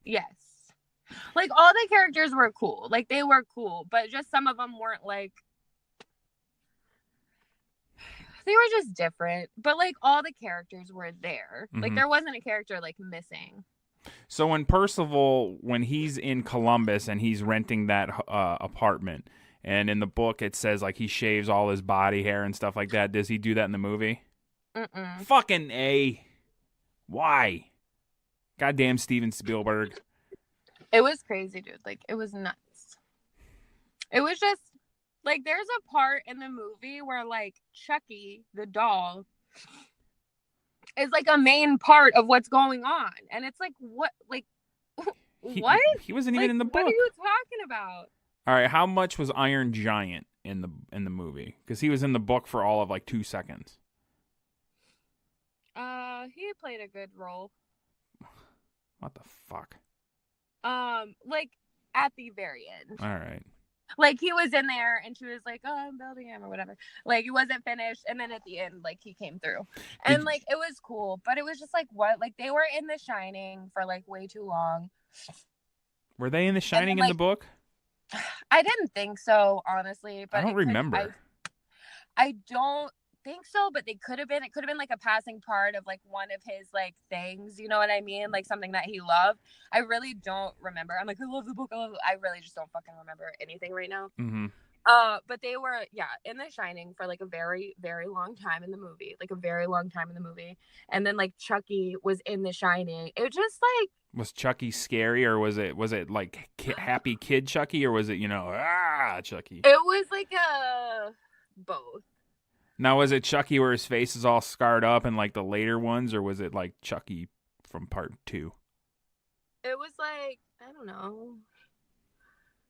[SPEAKER 1] Yes. Like, all the characters were cool. Like, they were cool. But just some of them weren't, like... They were just different. But, like, all the characters were there. Like, there wasn't a character, like, missing.
[SPEAKER 5] So when Percival, when he's in Columbus and he's renting that apartment, and in the book it says, like, he shaves all his body hair and stuff like that, does he do that in the movie?
[SPEAKER 1] Mm-mm.
[SPEAKER 5] Fucking A. Why? Goddamn Steven Spielberg.
[SPEAKER 1] It was crazy, dude. Like, it was nuts. It was just, like, there's a part in the movie where, like, Chucky, the doll, is, like, a main part of what's going on. And it's like, what? Like, what?
[SPEAKER 5] He wasn't even in the book.
[SPEAKER 1] What are you talking about?
[SPEAKER 5] All right, how much was Iron Giant in the movie? Because he was in the book for all of, like, 2 seconds.
[SPEAKER 1] He played a good role.
[SPEAKER 5] What the fuck?
[SPEAKER 1] Like, at the very end.
[SPEAKER 5] All right.
[SPEAKER 1] Like, he was in there, and she was like, oh, I'm building him, or whatever. Like, he wasn't finished, and then at the end, like, he came through. And, like, it was cool, but it was just, like, what? Like, they were in The Shining for, like, way too long.
[SPEAKER 5] Were they in The Shining in the book?
[SPEAKER 1] I didn't think so, honestly. But
[SPEAKER 5] I don't remember.
[SPEAKER 1] I don't think so, but they could have been. It could have been like a passing part of like one of his like things, you know what I mean, like something that he loved. I really don't remember. I'm like, I love the book. I really just don't fucking remember anything right now. But they were in The Shining for like a very, very long time in the movie, and then like Chucky was in The Shining. It was just like,
[SPEAKER 5] was Chucky scary, or was it like happy kid Chucky, or was it Chucky?
[SPEAKER 1] It was like a both.
[SPEAKER 5] Now, was it Chucky where his face is all scarred up in like the later ones, or was it like Chucky from part 2?
[SPEAKER 1] It was like, I don't know.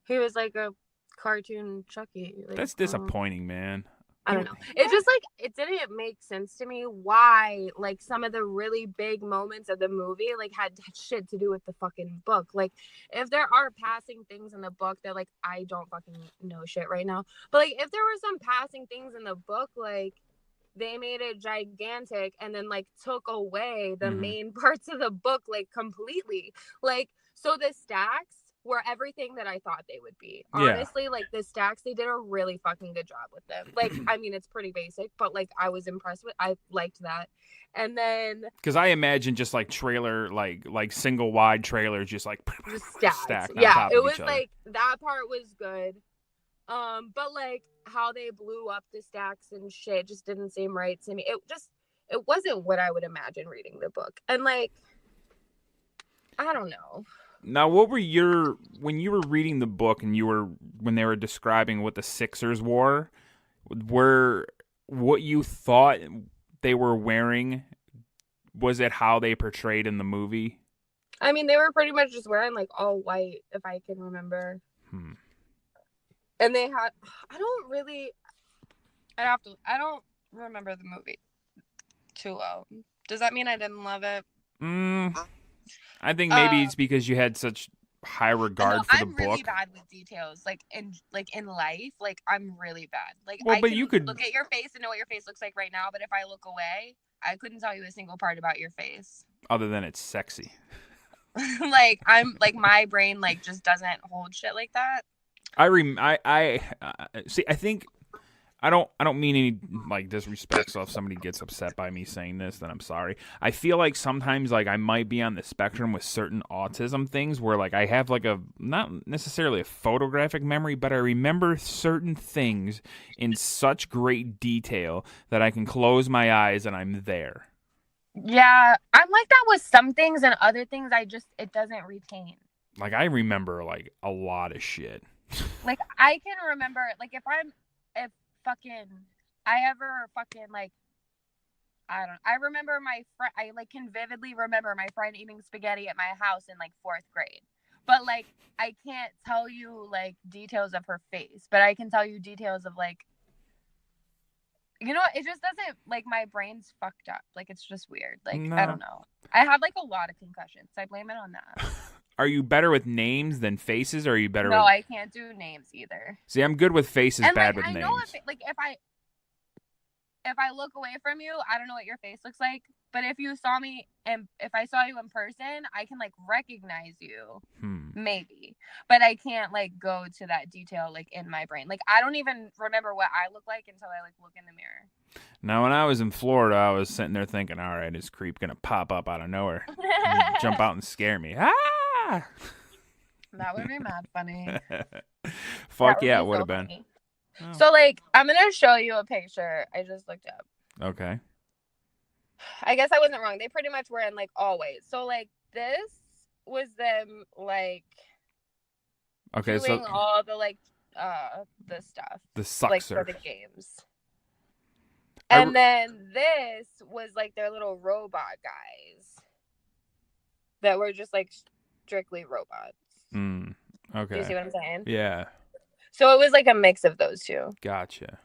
[SPEAKER 1] He was like a cartoon Chucky. Like,
[SPEAKER 5] that's disappointing, man.
[SPEAKER 1] I don't know. It just like, it didn't make sense to me why like some of the really big moments of the movie like had shit to do with the fucking book. Like, if there are passing things in the book that like I don't fucking know shit right now, but like if there were some passing things in the book, like they made it gigantic and then like took away the main parts of the book like completely. Like, so the stacks were everything that I thought they would be. Honestly, like the stacks, they did a really fucking good job with them. Like, I mean, it's pretty basic, but like I was impressed with. I liked that. And then
[SPEAKER 5] because I imagine just like trailer, like single wide trailers, just like
[SPEAKER 1] stacks.
[SPEAKER 5] stacked.
[SPEAKER 1] Yeah, it was like that part was good. But like how they blew up the stacks and shit just didn't seem right to me. It wasn't what I would imagine reading the book. And like, I don't know.
[SPEAKER 5] Now, when you were reading the book and when they were describing what the Sixers wore, were what you thought they were wearing, was it how they portrayed in the movie?
[SPEAKER 1] I mean, they were pretty much just wearing like all white, if I can remember. And they had, I don't remember the movie too well. Does that mean I didn't love it?
[SPEAKER 5] I think maybe it's because you had such high regard for the book.
[SPEAKER 1] I'm really bad with details, like in life. Like I'm really bad. Like
[SPEAKER 5] you could
[SPEAKER 1] look at your face and know what your face looks like right now, but if I look away, I couldn't tell you a single part about your face.
[SPEAKER 5] Other than it's sexy.
[SPEAKER 1] Like I'm like my brain like just doesn't hold shit like that.
[SPEAKER 5] See. I think I don't mean any like disrespect. So if somebody gets upset by me saying this, then I'm sorry. I feel like sometimes like I might be on the spectrum with certain autism things where like I have like a not necessarily a photographic memory, but I remember certain things in such great detail that I can close my eyes and I'm there.
[SPEAKER 1] Yeah, I'm like that with some things, and other things it doesn't retain.
[SPEAKER 5] Like I remember like a lot of shit.
[SPEAKER 1] Like I can remember like if I ever fucking like I remember my friend. I like can vividly remember my friend eating spaghetti at my house in like 4th grade. But like I can't tell you like details of her face, but I can tell you details of like, you know, it just doesn't, like, my brain's fucked up. Like, it's just weird. Like, no. I don't know. I have, like, a lot of concussions. I blame it on that.
[SPEAKER 5] Are you better with names than faces, or are you better
[SPEAKER 1] with... No, I can't do names either.
[SPEAKER 5] See, I'm good with faces, and, bad with names.
[SPEAKER 1] I know if I look away from you, I don't know what your face looks like. But if you saw me, and if I saw you in person, I can, like, recognize you. Maybe. But I can't, like, go to that detail, like, in my brain. Like, I don't even remember what I look like until I, like, look in the mirror.
[SPEAKER 5] Now, when I was in Florida, I was sitting there thinking, all right, is Creep going to pop up out of nowhere and jump out and scare me? Ah!
[SPEAKER 1] That would be mad funny.
[SPEAKER 5] Fuck yeah, it would have been.
[SPEAKER 1] Oh. So, like, I'm going to show you a picture I just looked up.
[SPEAKER 5] Okay.
[SPEAKER 1] I guess I wasn't wrong. They pretty much were in, like, all white. So, like, this was them, like,
[SPEAKER 5] okay,
[SPEAKER 1] doing
[SPEAKER 5] so
[SPEAKER 1] all the, like, the stuff.
[SPEAKER 5] The sucker.
[SPEAKER 1] Like, for the games. And then this was, like, their little robot guys that were just, like, strictly robots.
[SPEAKER 5] Okay.
[SPEAKER 1] Do you see what I'm saying?
[SPEAKER 5] Yeah.
[SPEAKER 1] So it was, like, a mix of those two.
[SPEAKER 5] Gotcha.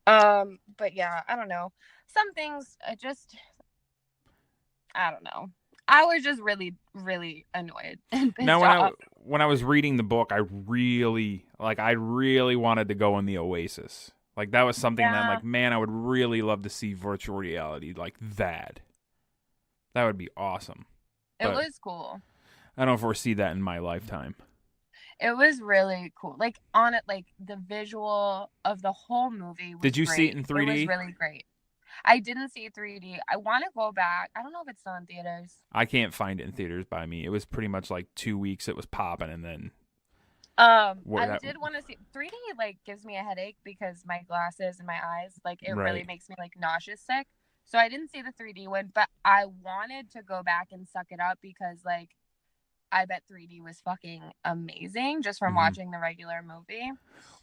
[SPEAKER 1] But, yeah, I don't know. Some things, I don't know. I was just really, really annoyed.
[SPEAKER 5] Now, when I was reading the book, I really wanted to go in the Oasis. Like, that was something that I'm like, man, I would really love to see virtual reality like that. That would be awesome.
[SPEAKER 1] It was cool.
[SPEAKER 5] I don't foresee that in my lifetime.
[SPEAKER 1] It was really cool. Like, on it, like, the visual of the whole movie was
[SPEAKER 5] Did you
[SPEAKER 1] great.
[SPEAKER 5] see it in 3D?
[SPEAKER 1] It was really great. I didn't see 3D. I want to go back. I don't know if it's still in theaters.
[SPEAKER 5] I can't find it in theaters by me. It was pretty much like 2 weeks it was popping, and then...
[SPEAKER 1] I did want to see 3D. Like, gives me a headache because my glasses and my eyes, like, it really makes me, like, nauseous sick. So I didn't see the 3D one, but I wanted to go back and suck it up because, like, I bet 3D was fucking amazing just from watching the regular movie.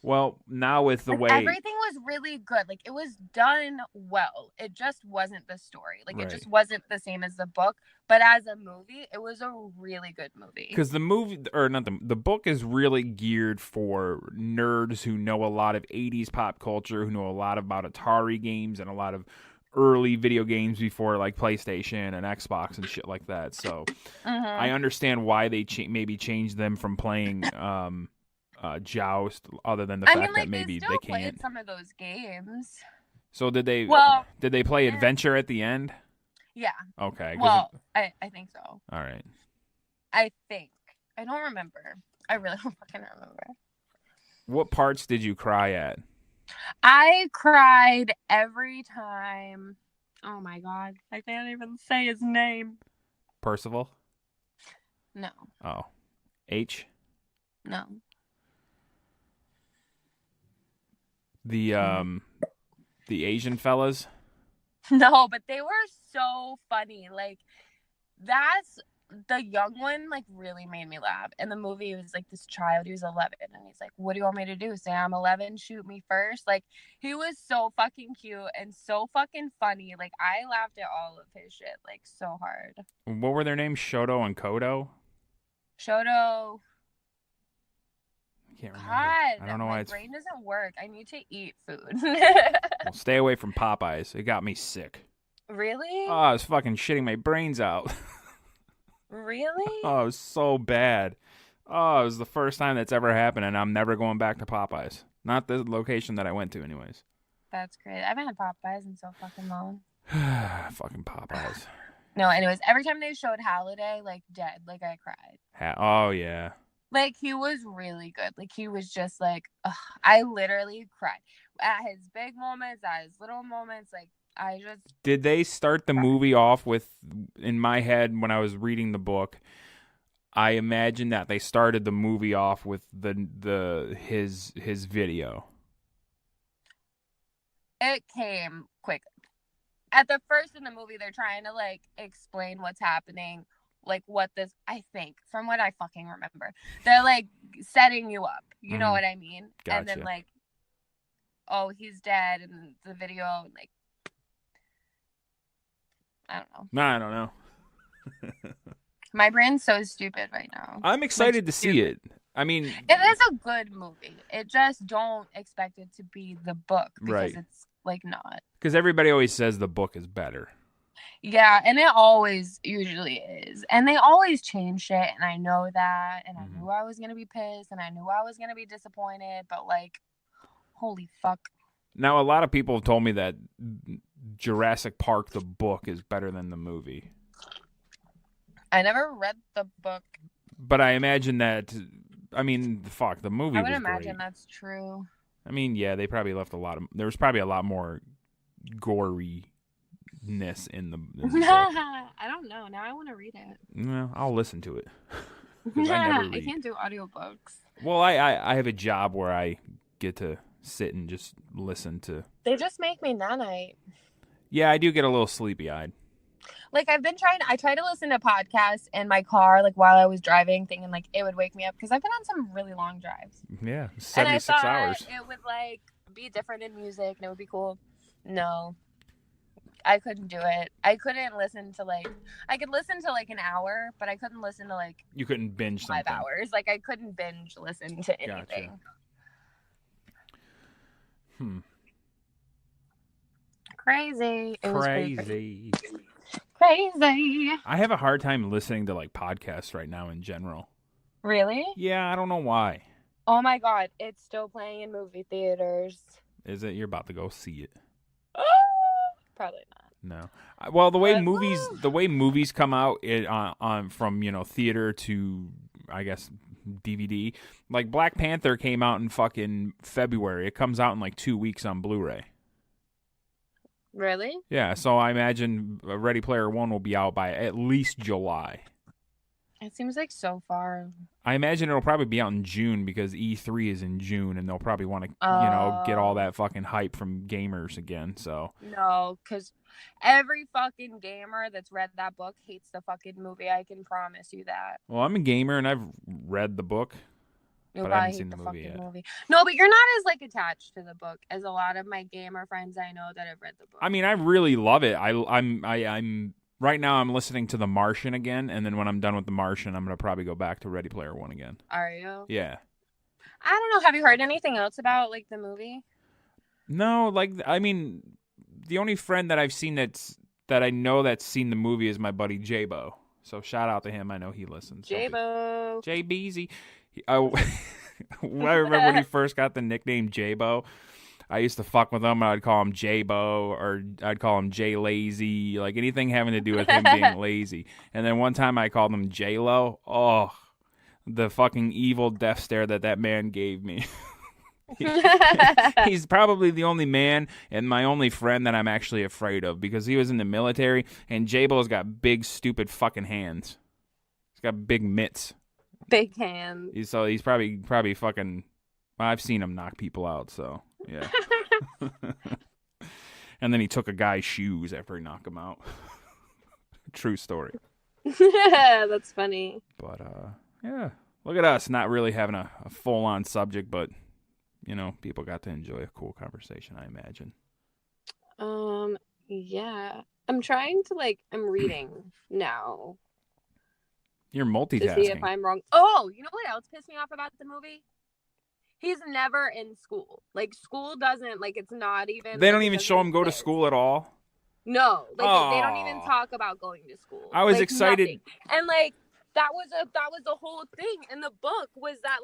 [SPEAKER 5] Well, now with the way...
[SPEAKER 1] Everything was really good. Like, it was done well. It just wasn't the story. Like, it just wasn't the same as the book. But as a movie, it was a really good movie.
[SPEAKER 5] Because the book is really geared for nerds who know a lot of 80s pop culture, who know a lot about Atari games and a lot of early video games before like PlayStation and Xbox and shit like that. So I understand why they maybe changed them from playing Joust, other than the fact that maybe they can't.
[SPEAKER 1] Played some of those games.
[SPEAKER 5] So did they play Adventure at the end?
[SPEAKER 1] Yeah.
[SPEAKER 5] Okay.
[SPEAKER 1] Well, I think so.
[SPEAKER 5] All right.
[SPEAKER 1] I think. I don't remember. I really don't fucking remember.
[SPEAKER 5] What parts did you cry at?
[SPEAKER 1] I cried every time. Oh my god. I can't even say his name.
[SPEAKER 5] Percival?
[SPEAKER 1] No.
[SPEAKER 5] Oh. H?
[SPEAKER 1] No.
[SPEAKER 5] The Asian fellas.
[SPEAKER 1] No, but they were so funny. Like, that's the young one, like, really made me laugh. In the movie, it was like this child, he was 11, and he's like, what do you want me to do? Say I'm 11, shoot me first? Like, he was so fucking cute and so fucking funny. Like, I laughed at all of his shit, like, so hard.
[SPEAKER 5] What were their names? Shoto and Kodo?
[SPEAKER 1] Shoto.
[SPEAKER 5] I can't remember.
[SPEAKER 1] God,
[SPEAKER 5] I don't know why
[SPEAKER 1] my brain doesn't work. I need to eat food.
[SPEAKER 5] Well, stay away from Popeyes. It got me sick.
[SPEAKER 1] Really?
[SPEAKER 5] Oh, I was fucking shitting my brains out.
[SPEAKER 1] Really?
[SPEAKER 5] Oh, it was so bad. Oh, it was the first time that's ever happened, and I'm never going back to Popeyes. Not the location that I went to, anyways.
[SPEAKER 1] That's great. I haven't had Popeyes in so fucking long.
[SPEAKER 5] Fucking Popeyes.
[SPEAKER 1] No, anyways, every time they showed Halliday, like, dead, like, I cried.
[SPEAKER 5] Oh, yeah.
[SPEAKER 1] Like, he was really good. Like, he was just like, ugh, I literally cried. At his big moments, at his little moments, like, I just...
[SPEAKER 5] Did they start the movie off with, in my head, when I was reading the book, I imagine that they started the movie off with his video.
[SPEAKER 1] It came quick. At the first in the movie, they're trying to, like, explain what's happening, like, what this, I think, from what I fucking remember. They're, like, setting you up. You know what I mean?
[SPEAKER 5] Gotcha.
[SPEAKER 1] And then, like, oh, he's dead, and the video, like, I don't know.
[SPEAKER 5] No, I don't know.
[SPEAKER 1] My brain's so stupid right now.
[SPEAKER 5] I'm excited to see it. I mean...
[SPEAKER 1] It is a good movie. It just don't expect it to be the book. Because it's, like, not.
[SPEAKER 5] Because everybody always says the book is better.
[SPEAKER 1] Yeah, and it always usually is. And they always change shit, and I know that. And I knew I was going to be pissed, and I knew I was going to be disappointed. But, like, holy fuck.
[SPEAKER 5] Now, a lot of people have told me that Jurassic Park, the book, is better than the movie.
[SPEAKER 1] I never read the book.
[SPEAKER 5] But I imagine that, I mean, fuck, the movie was great.
[SPEAKER 1] I would imagine that's true.
[SPEAKER 5] I mean, yeah, they probably left there was probably a lot more goriness in the book.
[SPEAKER 1] I don't know. Now I want to read it.
[SPEAKER 5] Well, I'll listen to it. I never read.
[SPEAKER 1] I can't do audiobooks.
[SPEAKER 5] Well, I have a job where I get to sit and just listen to.
[SPEAKER 1] They just make me nanite.
[SPEAKER 5] Yeah, I do get a little sleepy-eyed.
[SPEAKER 1] Like, I try to listen to podcasts in my car, like, while I was driving, thinking, like, it would wake me up, because I've been on some really long drives.
[SPEAKER 5] Yeah, 76
[SPEAKER 1] and I thought
[SPEAKER 5] hours.
[SPEAKER 1] It would, like, be different in music, and it would be cool. No. I couldn't do it. I couldn't listen to, like, I could listen to, like, an hour, but I couldn't listen to, like...
[SPEAKER 5] You couldn't binge
[SPEAKER 1] 5
[SPEAKER 5] something.
[SPEAKER 1] hours. Like, I couldn't binge listen to anything.
[SPEAKER 5] Gotcha.
[SPEAKER 1] Crazy. It was
[SPEAKER 5] Crazy.
[SPEAKER 1] Crazy.
[SPEAKER 5] I have a hard time listening to, like, podcasts right now in general.
[SPEAKER 1] Really?
[SPEAKER 5] Yeah, I don't know why.
[SPEAKER 1] Oh my god, it's still playing in movie theaters.
[SPEAKER 5] Is it? You're about to go see it.
[SPEAKER 1] Probably not.
[SPEAKER 5] No. Well, the way movies come out on from, theater to, I guess, DVD. Like, Black Panther came out in fucking February. It comes out in like 2 weeks on Blu-ray.
[SPEAKER 1] Really?
[SPEAKER 5] Yeah, so I imagine Ready Player One will be out by at least July.
[SPEAKER 1] It seems like so far.
[SPEAKER 5] I imagine it'll probably be out in June because E3 is in June, and they'll probably want to, get all that fucking hype from gamers again. So
[SPEAKER 1] no, because every fucking gamer that's read that book hates the fucking movie. I can promise you that.
[SPEAKER 5] Well, I'm a gamer and I've read the book.
[SPEAKER 1] You'll
[SPEAKER 5] but I haven't
[SPEAKER 1] hate
[SPEAKER 5] seen
[SPEAKER 1] the
[SPEAKER 5] the movie
[SPEAKER 1] fucking
[SPEAKER 5] yet.
[SPEAKER 1] movie. No, but you're not as, like, attached to the book as a lot of my gamer friends I know that have read the book.
[SPEAKER 5] I mean, I really love it. I'm right now. I'm listening to The Martian again, and then when I'm done with The Martian, I'm gonna probably go back to Ready Player One again.
[SPEAKER 1] Are you?
[SPEAKER 5] Yeah.
[SPEAKER 1] I don't know. Have you heard anything else about, like, the movie?
[SPEAKER 5] No, like, I mean, the only friend that I've seen that I know that's seen the movie is my buddy J-Bo. So shout out to him. I know he listens.
[SPEAKER 1] J-Bo.
[SPEAKER 5] J-Beezy. I remember when he first got the nickname J-Bo. I used to fuck with him. I'd call him J-Bo, or I'd call him J-Lazy, like anything having to do with him being lazy. And then one time I called him J-Lo. Oh, the fucking evil death stare that man gave me. He's probably the only man and my only friend that I'm actually afraid of, because he was in the military, and J-Bo's got big, stupid fucking hands. He's got big mitts.
[SPEAKER 1] Big hands.
[SPEAKER 5] He's probably fucking... I've seen him knock people out, so yeah. And then he took a guy's shoes after he knocked him out. True story.
[SPEAKER 1] That's funny.
[SPEAKER 5] But, yeah. Look at us not really having a full-on subject, but, people got to enjoy a cool conversation, I imagine.
[SPEAKER 1] Yeah. I'm trying to, I'm reading now.
[SPEAKER 5] You're multitasking.
[SPEAKER 1] To see if I'm wrong. Oh, you know what else pissed me off about the movie? He's never in school. School doesn't, it's not even...
[SPEAKER 5] They don't even show him go to school at all?
[SPEAKER 1] No. They don't even talk about going to school.
[SPEAKER 5] I was excited.
[SPEAKER 1] Nothing. And, that was the whole thing in the book was that,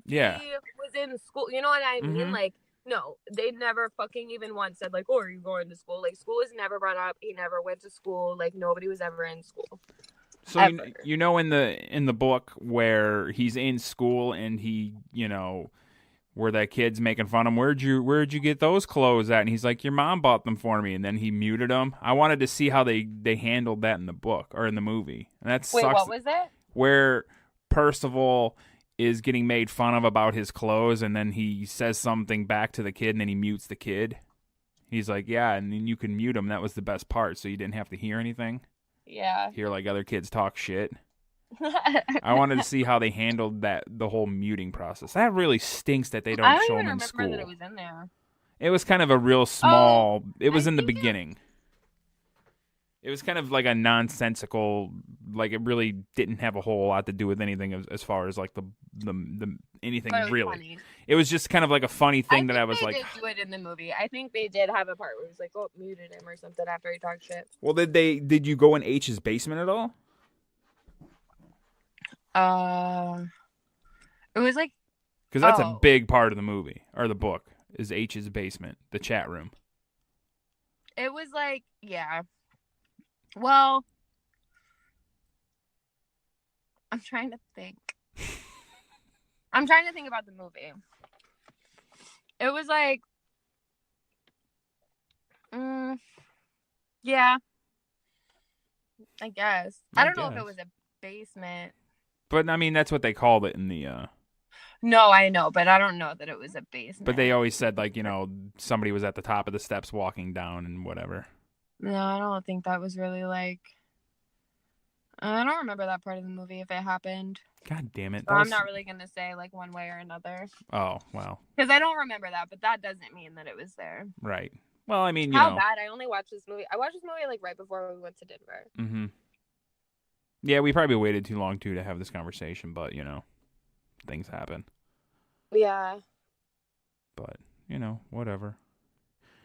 [SPEAKER 1] he was in school. You know what I mean?
[SPEAKER 5] Mm-hmm.
[SPEAKER 1] No, they never fucking even once said, oh, are you going to school? School was never brought up. He never went to school. Nobody was ever in school.
[SPEAKER 5] So, in the book where he's in school and he, where that kid's making fun of him, where'd you get those clothes at? And he's like, your mom bought them for me. And then he muted them. I wanted to see how they handled that in the book or in the movie. And that sucks.
[SPEAKER 1] Wait, what was it?
[SPEAKER 5] Where Percival is getting made fun of about his clothes, and then he says something back to the kid, and then he mutes the kid. He's like, yeah, and then you can mute him. That was the best part, so you didn't have to hear anything.
[SPEAKER 1] Yeah.
[SPEAKER 5] Hear other kids talk shit. I wanted to see how they handled the whole muting process. That really stinks that they don't show him in school.
[SPEAKER 1] I don't even remember that it was in there.
[SPEAKER 5] It was kind of a real small... it was in the beginning. It was kind of a nonsensical... it really didn't have a whole lot to do with anything as far as the anything really.
[SPEAKER 1] Funny.
[SPEAKER 5] It was just kind of a funny thing that I was
[SPEAKER 1] they did do it in the movie. I think they did have a part where it was muted him or something after he talked shit.
[SPEAKER 5] Well, did you go in H's basement at all?
[SPEAKER 1] It was
[SPEAKER 5] because that's a big part of the movie or the book is H's basement, the chat room.
[SPEAKER 1] It was yeah. Well, I'm trying to think. I'm trying to think about the movie. It was yeah, I guess. I don't know if it was a basement.
[SPEAKER 5] But, I mean, that's what they called it in the...
[SPEAKER 1] No, I know, but I don't know that it was a basement.
[SPEAKER 5] But they always said, somebody was at the top of the steps walking down and whatever.
[SPEAKER 1] No, I don't think that was really I don't remember that part of the movie if it happened.
[SPEAKER 5] God damn it.
[SPEAKER 1] So I'm not really going to say one way or another.
[SPEAKER 5] Oh, well.
[SPEAKER 1] Because I don't remember that, but that doesn't mean that it was there.
[SPEAKER 5] Right. Well, I mean,
[SPEAKER 1] How bad? I only watched this movie. I watched this movie right before we went to Denver.
[SPEAKER 5] Mm-hmm. Yeah, we probably waited too long, too, to have this conversation, but, things happen.
[SPEAKER 1] Yeah.
[SPEAKER 5] But, whatever.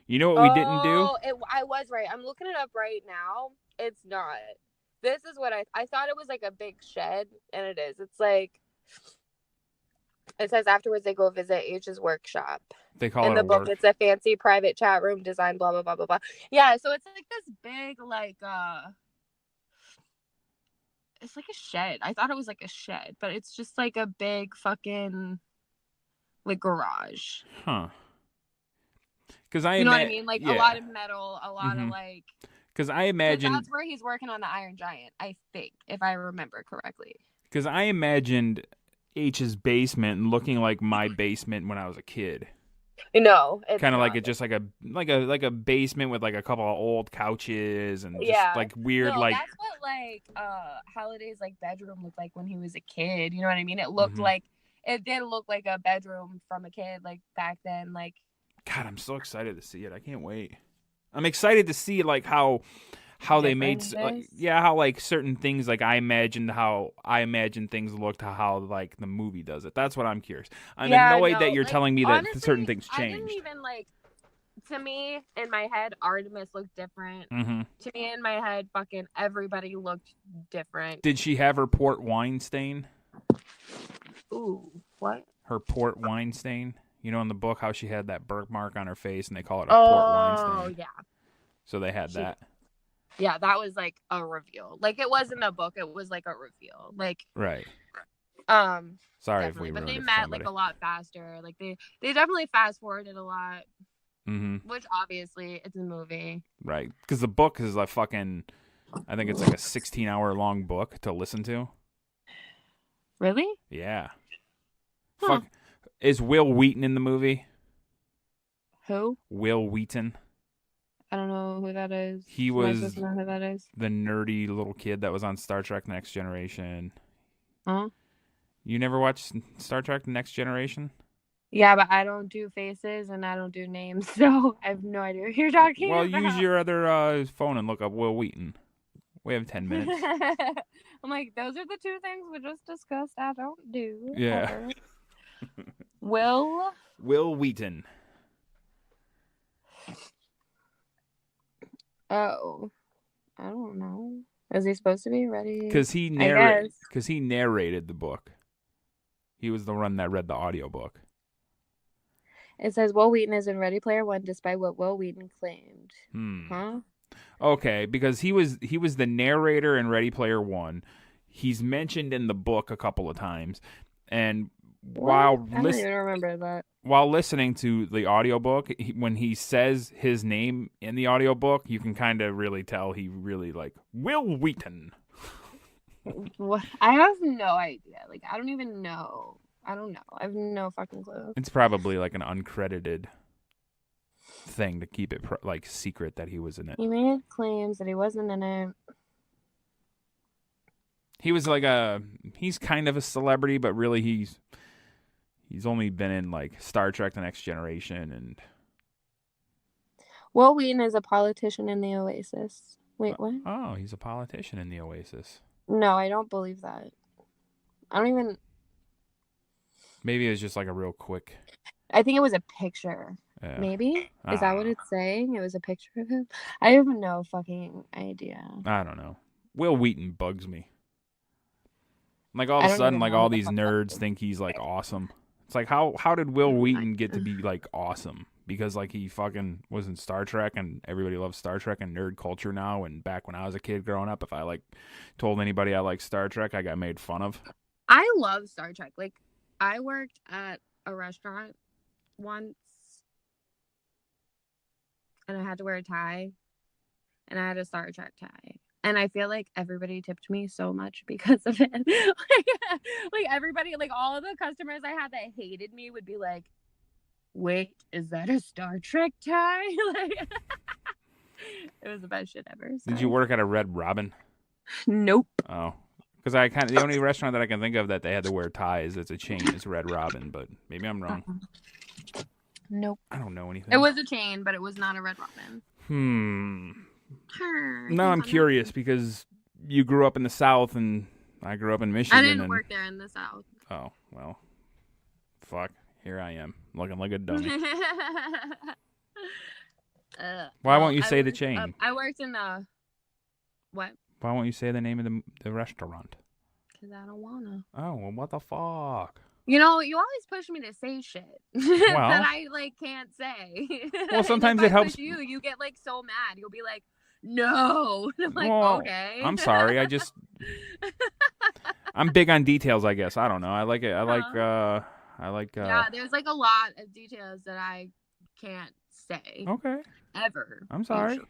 [SPEAKER 5] You know what we didn't do?
[SPEAKER 1] I was right. I'm looking it up right now. It's not. This is what I thought it was a big shed, and it is. It's it says afterwards they go visit H's workshop.
[SPEAKER 5] They call
[SPEAKER 1] in
[SPEAKER 5] it
[SPEAKER 1] the book. It's a fancy private chat room design, blah blah blah blah blah. Yeah, so it's this big it's a shed. I thought it was a shed, but it's just a big fucking garage.
[SPEAKER 5] Huh. Because
[SPEAKER 1] you know what I mean? A lot of metal, a lot of
[SPEAKER 5] Because I imagine
[SPEAKER 1] that's where he's working on the Iron Giant, I think, if I remember correctly.
[SPEAKER 5] Because I imagined H's basement looking like my basement when I was a kid.
[SPEAKER 1] No,
[SPEAKER 5] kind of just like a basement with a couple of old couches and just weird
[SPEAKER 1] that's what Holiday's bedroom looked like when he was a kid. You know what I mean? It looked it did look like a bedroom from a kid back then.
[SPEAKER 5] God, I'm so excited to see it. I can't wait. I'm excited to see how they made how certain things I imagine things looked to how the movie does it. That's what I'm curious. I'm annoyed that you're telling me that honestly, certain things changed.
[SPEAKER 1] I didn't even to me in my head Artemis looked different.
[SPEAKER 5] Mm-hmm.
[SPEAKER 1] To me in my head fucking everybody looked different.
[SPEAKER 5] Did she have her port wine stain?
[SPEAKER 1] Ooh, what?
[SPEAKER 5] Her port wine stain? In the book how she had that birthmark on her face and they call it a port wine stain. Oh yeah. So they had that.
[SPEAKER 1] Yeah, that was a reveal. It was in the book. It was a reveal.
[SPEAKER 5] Right. Sorry if we ruined it. But
[SPEAKER 1] they met a lot faster. They definitely fast forwarded a lot.
[SPEAKER 5] Mm-hmm.
[SPEAKER 1] Which obviously it's a movie.
[SPEAKER 5] Right. Because the book is I think it's a 16-hour long book to listen to.
[SPEAKER 1] Really?
[SPEAKER 5] Yeah. Huh. Fuck. Is Will Wheaton in the movie?
[SPEAKER 1] Who?
[SPEAKER 5] Will Wheaton.
[SPEAKER 1] I don't know who that is.
[SPEAKER 5] He
[SPEAKER 1] Am I
[SPEAKER 5] was
[SPEAKER 1] supposed to know who that is?
[SPEAKER 5] the nerdy little kid that was on Star Trek Next Generation.
[SPEAKER 1] Huh?
[SPEAKER 5] You never watched Star Trek Next Generation?
[SPEAKER 1] Yeah, but I don't do faces and I don't do names, so I have no idea what you're talking
[SPEAKER 5] Well,
[SPEAKER 1] about.
[SPEAKER 5] use your other phone and look up Will Wheaton. We have 10 minutes.
[SPEAKER 1] I'm like, those are the two things we just discussed I don't do.
[SPEAKER 5] Yeah.
[SPEAKER 1] Ever. Will
[SPEAKER 5] Wheaton.
[SPEAKER 1] Oh, I don't know. Is he supposed to be ready?
[SPEAKER 5] Because he narrated the book. He was the one that read the audiobook.
[SPEAKER 1] It says Will Wheaton is in Ready Player One, despite what Will Wheaton claimed. Huh?
[SPEAKER 5] Okay, because he was the narrator in Ready Player One. He's mentioned in the book a couple of times, and
[SPEAKER 1] I don't even remember that.
[SPEAKER 5] While listening to the audiobook, when he says his name in the audiobook, you can kind of really tell he really like Will Wheaton.
[SPEAKER 1] What? I have no idea. Like, I don't even know. I don't know. I have no fucking clue.
[SPEAKER 5] It's probably like an uncredited thing to keep it like secret that he was in it.
[SPEAKER 1] He made claims that he wasn't in it.
[SPEAKER 5] He was like he's kind of a celebrity, but really he's only been in like Star Trek: The Next Generation and.
[SPEAKER 1] Will Wheaton is a politician in the Oasis. Wait, what?
[SPEAKER 5] Oh, he's a politician in the Oasis.
[SPEAKER 1] No, I don't believe that. I don't even.
[SPEAKER 5] Maybe it was just like a real quick.
[SPEAKER 1] I think it was a picture.
[SPEAKER 5] Yeah.
[SPEAKER 1] Maybe? Is that what it's saying? It was a picture of him? I have no fucking idea.
[SPEAKER 5] I don't know. Will Wheaton bugs me. Like all of a sudden, like all these nerds think he's like awesome. It's like how did Will Wheaton get to be like awesome? Because like he fucking was in Star Trek and everybody loves Star Trek and nerd culture now. And back when I was a kid growing up, if I like told anybody I liked Star Trek, I got made fun of.
[SPEAKER 1] I love Star Trek. Like I worked at a restaurant once and I had to wear a tie and I had a Star Trek tie. And I feel like everybody tipped me so much because of it. like everybody, like all of the customers I had that hated me would be like, wait, is that a Star Trek tie? Like, it was the best shit ever. So.
[SPEAKER 5] Did you work at a Red Robin?
[SPEAKER 1] Nope.
[SPEAKER 5] Oh. Because the only restaurant that I can think of that they had to wear ties, it's a chain, is Red Robin, but maybe I'm wrong.
[SPEAKER 1] Nope.
[SPEAKER 5] I don't know anything.
[SPEAKER 1] It was a chain, but it was not a Red Robin.
[SPEAKER 5] Now I'm curious because you grew up in the South and I grew up in Michigan.
[SPEAKER 1] I didn't work there in the South.
[SPEAKER 5] Oh, well. Fuck. Here I am, looking like a dummy. Why won't you say the chain?
[SPEAKER 1] I worked in the... What?
[SPEAKER 5] Why won't you say the name of the restaurant?
[SPEAKER 1] Because I don't want to.
[SPEAKER 5] Oh, well, what the fuck?
[SPEAKER 1] You know, you always push me to say shit that I, like, can't say.
[SPEAKER 5] Well, sometimes it helps.
[SPEAKER 1] You get, like, so mad. You'll be like, no. And I'm like,
[SPEAKER 5] well,
[SPEAKER 1] okay.
[SPEAKER 5] I'm sorry. I'm big on details, I guess. I don't know. I like it. Yeah,
[SPEAKER 1] there's, like, a lot of details that I can't say.
[SPEAKER 5] Okay.
[SPEAKER 1] Ever.
[SPEAKER 5] I'm sorry.
[SPEAKER 1] Usually.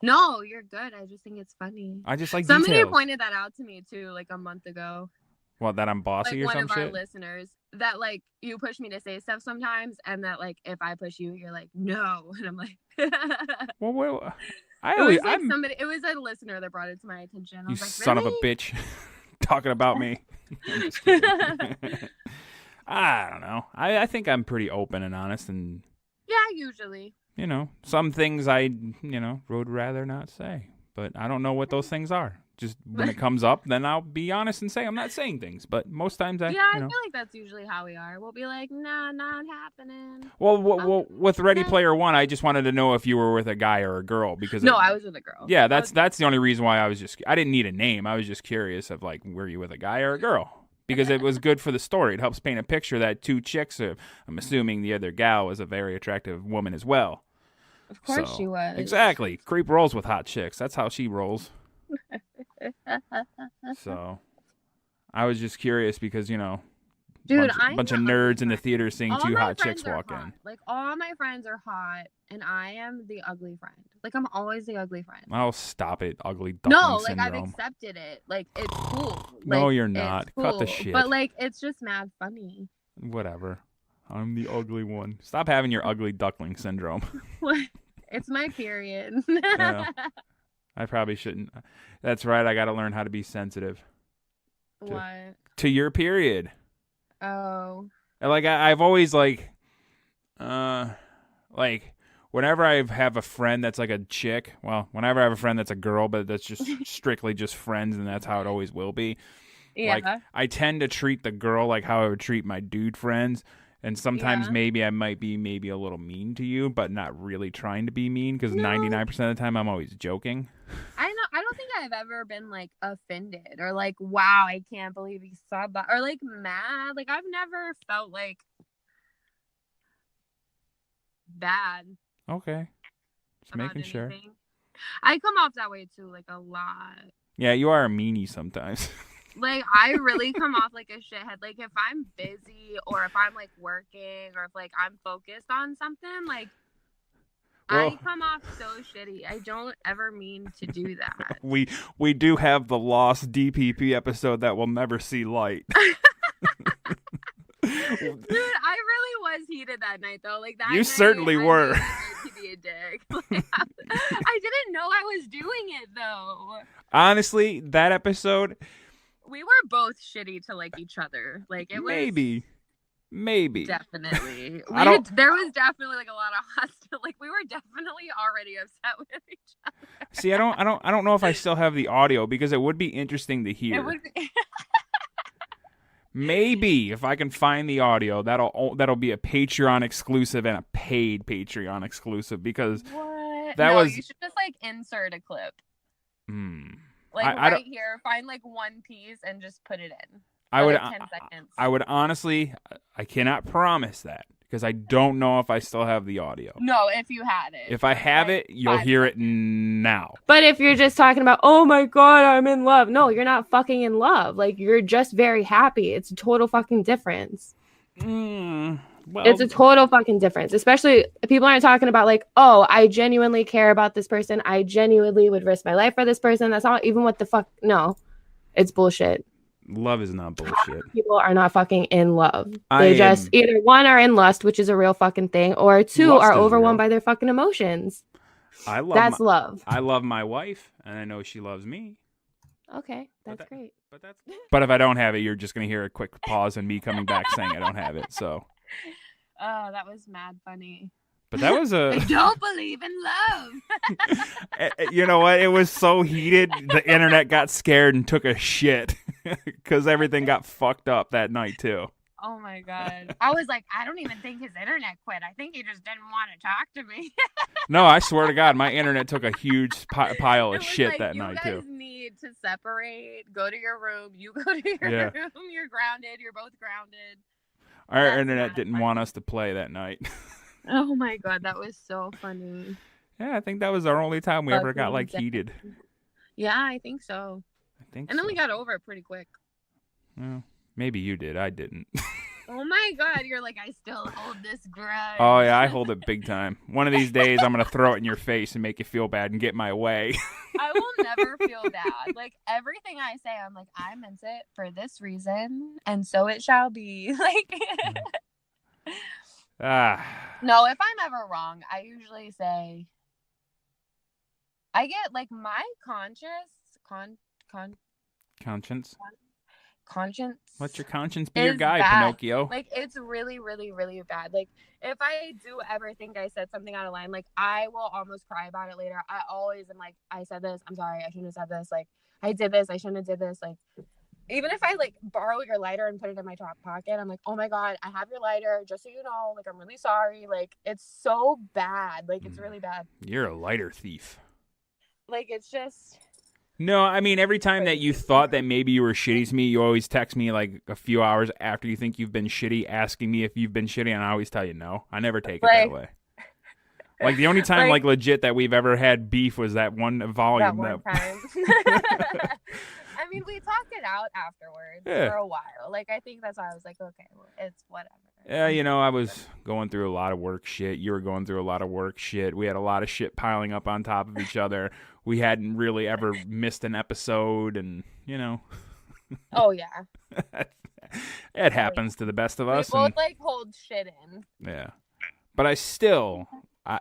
[SPEAKER 1] No, you're good. I just think it's funny.
[SPEAKER 5] I just like
[SPEAKER 1] Somebody
[SPEAKER 5] details.
[SPEAKER 1] pointed that out to me, too, like, a month ago.
[SPEAKER 5] What, that I'm bossy
[SPEAKER 1] like
[SPEAKER 5] or some shit?
[SPEAKER 1] One of our listeners, that, like, you push me to say stuff sometimes, and that, like, if I push you, you're like, no. And I'm like...
[SPEAKER 5] Well,
[SPEAKER 1] it was a listener that brought it to my attention. I was like,
[SPEAKER 5] son
[SPEAKER 1] really?
[SPEAKER 5] of a bitch. Talking about me. I'm just kidding. I don't know. I think I'm pretty open and honest and...
[SPEAKER 1] Yeah, usually.
[SPEAKER 5] You know, some things I would rather not say. But I don't know what those things are. Just when it comes up, then I'll be honest and say I'm not saying things. But most times I feel
[SPEAKER 1] like that's usually how we are. We'll be like, nah, not happening.
[SPEAKER 5] Well, with Ready Player One, I just wanted to know if you were with a guy or a girl because
[SPEAKER 1] I was with a girl.
[SPEAKER 5] Yeah, that's the only reason why I didn't need a name. I was just curious of like, were you with a guy or a girl? Because it was good for the story. It helps paint a picture that two chicks are. I'm assuming the other gal was a very attractive woman as well.
[SPEAKER 1] Of course she was.
[SPEAKER 5] Exactly. Creep rolls with hot chicks. That's how she rolls. So, I was just curious because, dude, bunch of nerds in the theater seeing two hot chicks walk in.
[SPEAKER 1] Like, all my friends are hot, and I am the ugly friend. Like, I'm always the ugly friend.
[SPEAKER 5] Oh, stop it, ugly duckling syndrome.
[SPEAKER 1] I've accepted it. Like, it's cool. Like,
[SPEAKER 5] no, you're not.
[SPEAKER 1] Cool.
[SPEAKER 5] Cut the shit.
[SPEAKER 1] But, like, it's just mad funny.
[SPEAKER 5] Whatever. I'm the ugly one. Stop having your ugly duckling syndrome.
[SPEAKER 1] What? It's my period.
[SPEAKER 5] Yeah. I probably shouldn't. That's right. I got to learn how to be sensitive.
[SPEAKER 1] What?
[SPEAKER 5] To your period.
[SPEAKER 1] Oh.
[SPEAKER 5] Like I've always like whenever I have a friend that's like a chick, well, whenever I have a friend that's a girl, but that's just strictly just friends, and that's how it always will be.
[SPEAKER 1] Yeah.
[SPEAKER 5] Like I tend to treat the girl like how I would treat my dude friends. And sometimes maybe I might be a little mean to you, but not really trying to be mean, because 99% of the time I'm always joking.
[SPEAKER 1] I don't think I've ever been like offended or like, wow, I can't believe he said that, or like mad. Like I've never felt like bad.
[SPEAKER 5] Okay. Just making sure.
[SPEAKER 1] I come off that way too, like a lot.
[SPEAKER 5] Yeah, you are a meanie sometimes.
[SPEAKER 1] Like, I really come off like a shithead. Like, if I'm busy or if I'm, like, working or if, like, I'm focused on something, like, I come off so shitty. I don't ever mean to do that.
[SPEAKER 5] We do have the lost DPP episode that will never see light.
[SPEAKER 1] Dude, I really was heated that night, though. Like, that
[SPEAKER 5] You
[SPEAKER 1] night,
[SPEAKER 5] certainly were.
[SPEAKER 1] To be a dick. Like, I didn't know I was doing it, though.
[SPEAKER 5] Honestly, that episode...
[SPEAKER 1] We were both shitty to like each other. Like it was
[SPEAKER 5] maybe
[SPEAKER 1] definitely.
[SPEAKER 5] There
[SPEAKER 1] was definitely like a lot of hostility. Like we were definitely already upset with each other.
[SPEAKER 5] See, I don't know if I still have the audio, because it would be interesting to hear.
[SPEAKER 1] It would be...
[SPEAKER 5] Maybe if I can find the audio, that'll be a Patreon exclusive and a paid Patreon exclusive, because
[SPEAKER 1] you should just like insert a clip. Like here, find like one piece and just put it in.
[SPEAKER 5] I would
[SPEAKER 1] 10 seconds.
[SPEAKER 5] I would honestly, I cannot promise that, because I don't know if I still have the audio.
[SPEAKER 1] No, if you had it.
[SPEAKER 5] If I have it, you'll hear it now.
[SPEAKER 3] But if you're just talking about, oh my God, I'm in love. No, you're not fucking in love. Like, you're just very happy. It's a total fucking difference.
[SPEAKER 5] Well,
[SPEAKER 3] it's a total fucking difference. Especially people aren't talking about like, oh, I genuinely care about this person. I genuinely would risk my life for this person. That's not even what the fuck. No, it's bullshit.
[SPEAKER 5] Love is not bullshit.
[SPEAKER 3] People are not fucking in love. They just either one are in lust, which is a real fucking thing, or two are overwhelmed by their fucking emotions. That's love.
[SPEAKER 5] I love my wife, and I know she loves me.
[SPEAKER 3] Okay, that's great.
[SPEAKER 5] But if I don't have it, you're just gonna hear a quick pause and me coming back saying I don't have it. So.
[SPEAKER 1] Oh, that was mad funny.
[SPEAKER 5] But that was
[SPEAKER 1] I don't believe in love.
[SPEAKER 5] You know what? It was so heated, the internet got scared and took a shit, because everything got fucked up that night too.
[SPEAKER 1] Oh my God. I was like, I don't even think his internet quit. I think he just didn't want to talk to me.
[SPEAKER 5] No, I swear to God, my internet took a huge pile of shit that night too.
[SPEAKER 1] You guys need to separate. Go to your room. You go to your room. You're grounded. You're both grounded.
[SPEAKER 5] Our internet didn't want us to play that night.
[SPEAKER 1] Oh my God, that was so funny.
[SPEAKER 5] Yeah, I think that was our only time we ever got like heated.
[SPEAKER 1] Yeah, I think so. And then we got over it pretty quick.
[SPEAKER 5] Well, maybe you did. I didn't.
[SPEAKER 1] Oh my God, you're like, I still hold this grudge.
[SPEAKER 5] Oh yeah, I hold it big time. One of these days, I'm gonna throw it in your face and make you feel bad and get my way.
[SPEAKER 1] I will never feel bad. Like everything I say, I'm like, I meant it for this reason, and so it shall be. Like, no, if I'm ever wrong, I usually say, I get like my conscience.
[SPEAKER 5] Let your conscience be your guide,
[SPEAKER 1] bad.
[SPEAKER 5] Pinocchio.
[SPEAKER 1] Like, it's really, really, really bad. Like, if I do ever think I said something out of line, like, I will almost cry about it later. I always am like, I said this. I'm sorry. I shouldn't have said this. Like, I did this. I shouldn't have did this. Like, even if I, like, borrow your lighter and put it in my top pocket, I'm like, oh, my God, I have your lighter. Just so you know. Like, I'm really sorry. Like, it's so bad. Like, it's really bad.
[SPEAKER 5] You're a lighter thief.
[SPEAKER 1] Like, it's just...
[SPEAKER 5] No, I mean, every time that you thought that maybe you were shitty to me, you always text me like a few hours after you think you've been shitty, asking me if you've been shitty, and I always tell you no. I never take it that way. Like, the only time, like legit, that we've ever had beef was that one volume.
[SPEAKER 1] That one time. I mean, we talked it out afterwards for a while. Like, I think that's why I was like, okay, well, it's whatever.
[SPEAKER 5] Yeah, you know, I was going through a lot of work shit. You were going through a lot of work shit. We had a lot of shit piling up on top of each other. We hadn't really ever missed an episode, and, you know.
[SPEAKER 1] Oh, yeah.
[SPEAKER 5] It happens to the best of us.
[SPEAKER 1] We both like hold shit in.
[SPEAKER 5] Yeah. But I still,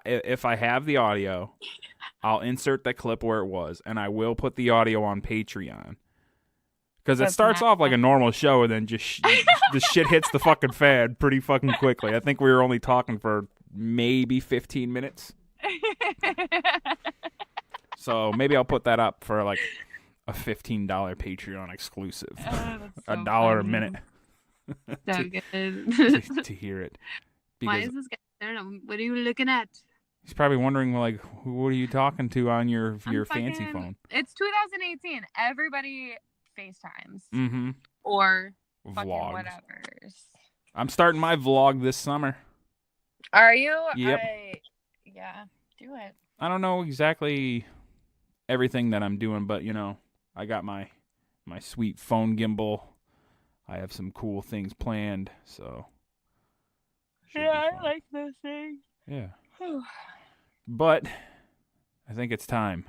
[SPEAKER 5] if I have the audio, I'll insert that clip where it was, and I will put the audio on Patreon. Because it starts off like a normal show, and then just the shit hits the fucking fan pretty fucking quickly. I think we were only talking for maybe 15 minutes. So maybe I'll put that up for like a $15 Patreon exclusive.
[SPEAKER 1] So
[SPEAKER 5] $1 a minute.
[SPEAKER 1] So good.
[SPEAKER 5] to hear it.
[SPEAKER 1] Why is this guy? I don't know. What are you looking at?
[SPEAKER 5] He's probably wondering, like, what are you talking to on your fancy phone?
[SPEAKER 1] It's 2018. Everybody FaceTimes.
[SPEAKER 5] Mm-hmm.
[SPEAKER 1] Or fucking
[SPEAKER 5] Vlogs.
[SPEAKER 1] whatever's.
[SPEAKER 5] I'm starting my vlog this summer.
[SPEAKER 1] Are you?
[SPEAKER 5] Yep.
[SPEAKER 1] Yeah, do it.
[SPEAKER 5] I don't know exactly everything that I'm doing, but, you know, I got my sweet phone gimbal. I have some cool things planned, so.
[SPEAKER 1] Yeah, I like those things.
[SPEAKER 5] Yeah. But I think it's time.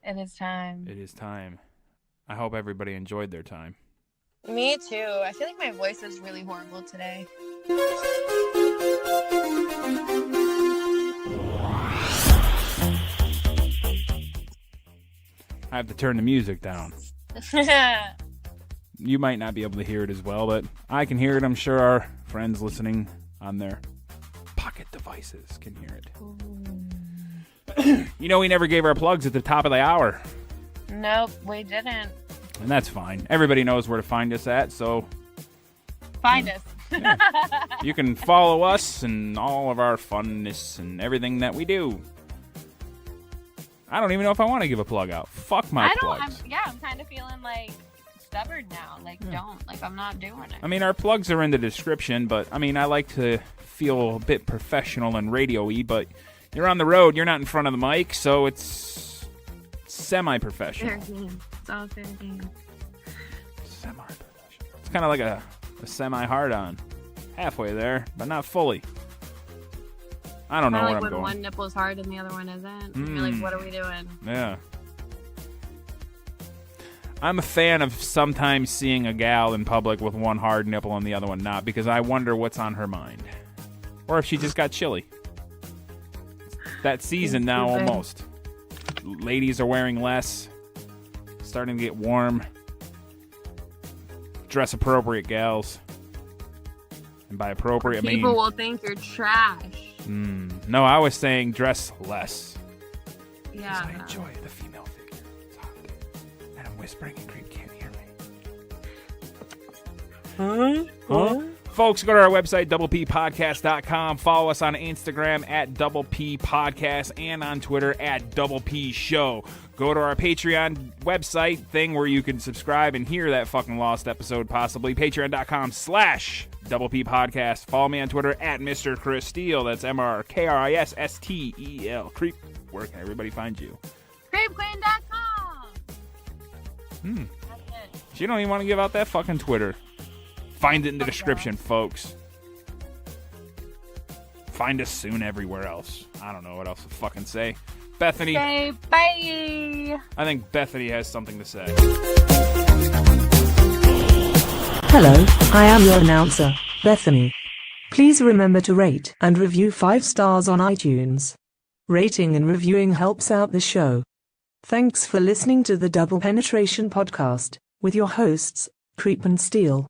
[SPEAKER 1] It is time.
[SPEAKER 5] It is time. I hope everybody enjoyed their time.
[SPEAKER 1] Me too. I feel like my voice is really horrible today.
[SPEAKER 5] I have to turn the music down. You might not be able to hear it as well, but I can hear it. I'm sure our friends listening on their pocket devices can hear it. You know, we never gave our plugs at the top of the hour.
[SPEAKER 1] Nope, we didn't.
[SPEAKER 5] And that's fine. Everybody knows where to find us at, so
[SPEAKER 1] Find us.
[SPEAKER 5] yeah. You can follow us and all of our funness and everything that we do. I don't even know if I want to give a plug out. Fuck my plugs.
[SPEAKER 1] I'm kind of feeling like stubborn now. Like, don't. Like, I'm not doing it.
[SPEAKER 5] I mean, our plugs are in the description, but, I mean, I like to feel a bit professional and radio-y, but you're on the road, you're not in front of the mic, so it's semi-professional.
[SPEAKER 1] Fair game. It's all fair game.
[SPEAKER 5] Semi-professional. It's kind of like a semi-hard-on. Halfway there, but not fully. I don't know where I'm
[SPEAKER 1] when
[SPEAKER 5] going.
[SPEAKER 1] one nipple is hard and the other one isn't. You're like, what are we doing?
[SPEAKER 5] Yeah. I'm a fan of sometimes seeing a gal in public with one hard nipple and the other one not, because I wonder what's on her mind. Or if she just got chilly. That season now almost. Ladies are wearing less. Starting to get warm. Dress appropriate gals. And by appropriate, I mean...
[SPEAKER 1] People will think you're trash.
[SPEAKER 5] No, I was saying dress less.
[SPEAKER 1] Yeah.
[SPEAKER 5] I enjoy the female figure. It's hot. And I'm whispering and Creep can't hear me. Huh? Folks, go to our website, doublepodcast.com. Follow us on Instagram at doublepodcast and on Twitter at doublepshow. Go to our Patreon website thing where you can subscribe and hear that fucking lost episode possibly. Patreon.com/doublepodcast. Follow me on Twitter at Mr. Chris Steele. That's MrKrisSteel. Creep, where can everybody find you?
[SPEAKER 1] CreepQueen.com. That's it.
[SPEAKER 5] She don't even want to give out that fucking Twitter. Find it in the description, folks. Find us soon everywhere else. I don't know what else to fucking say. Bethany.
[SPEAKER 1] Say bye.
[SPEAKER 5] I think Bethany has something to say.
[SPEAKER 4] Hello, I am your announcer, Bethany. Please remember to rate and review 5 stars on iTunes. Rating and reviewing helps out the show. Thanks for listening to the Double Penetration Podcast with your hosts, Creep and Steele.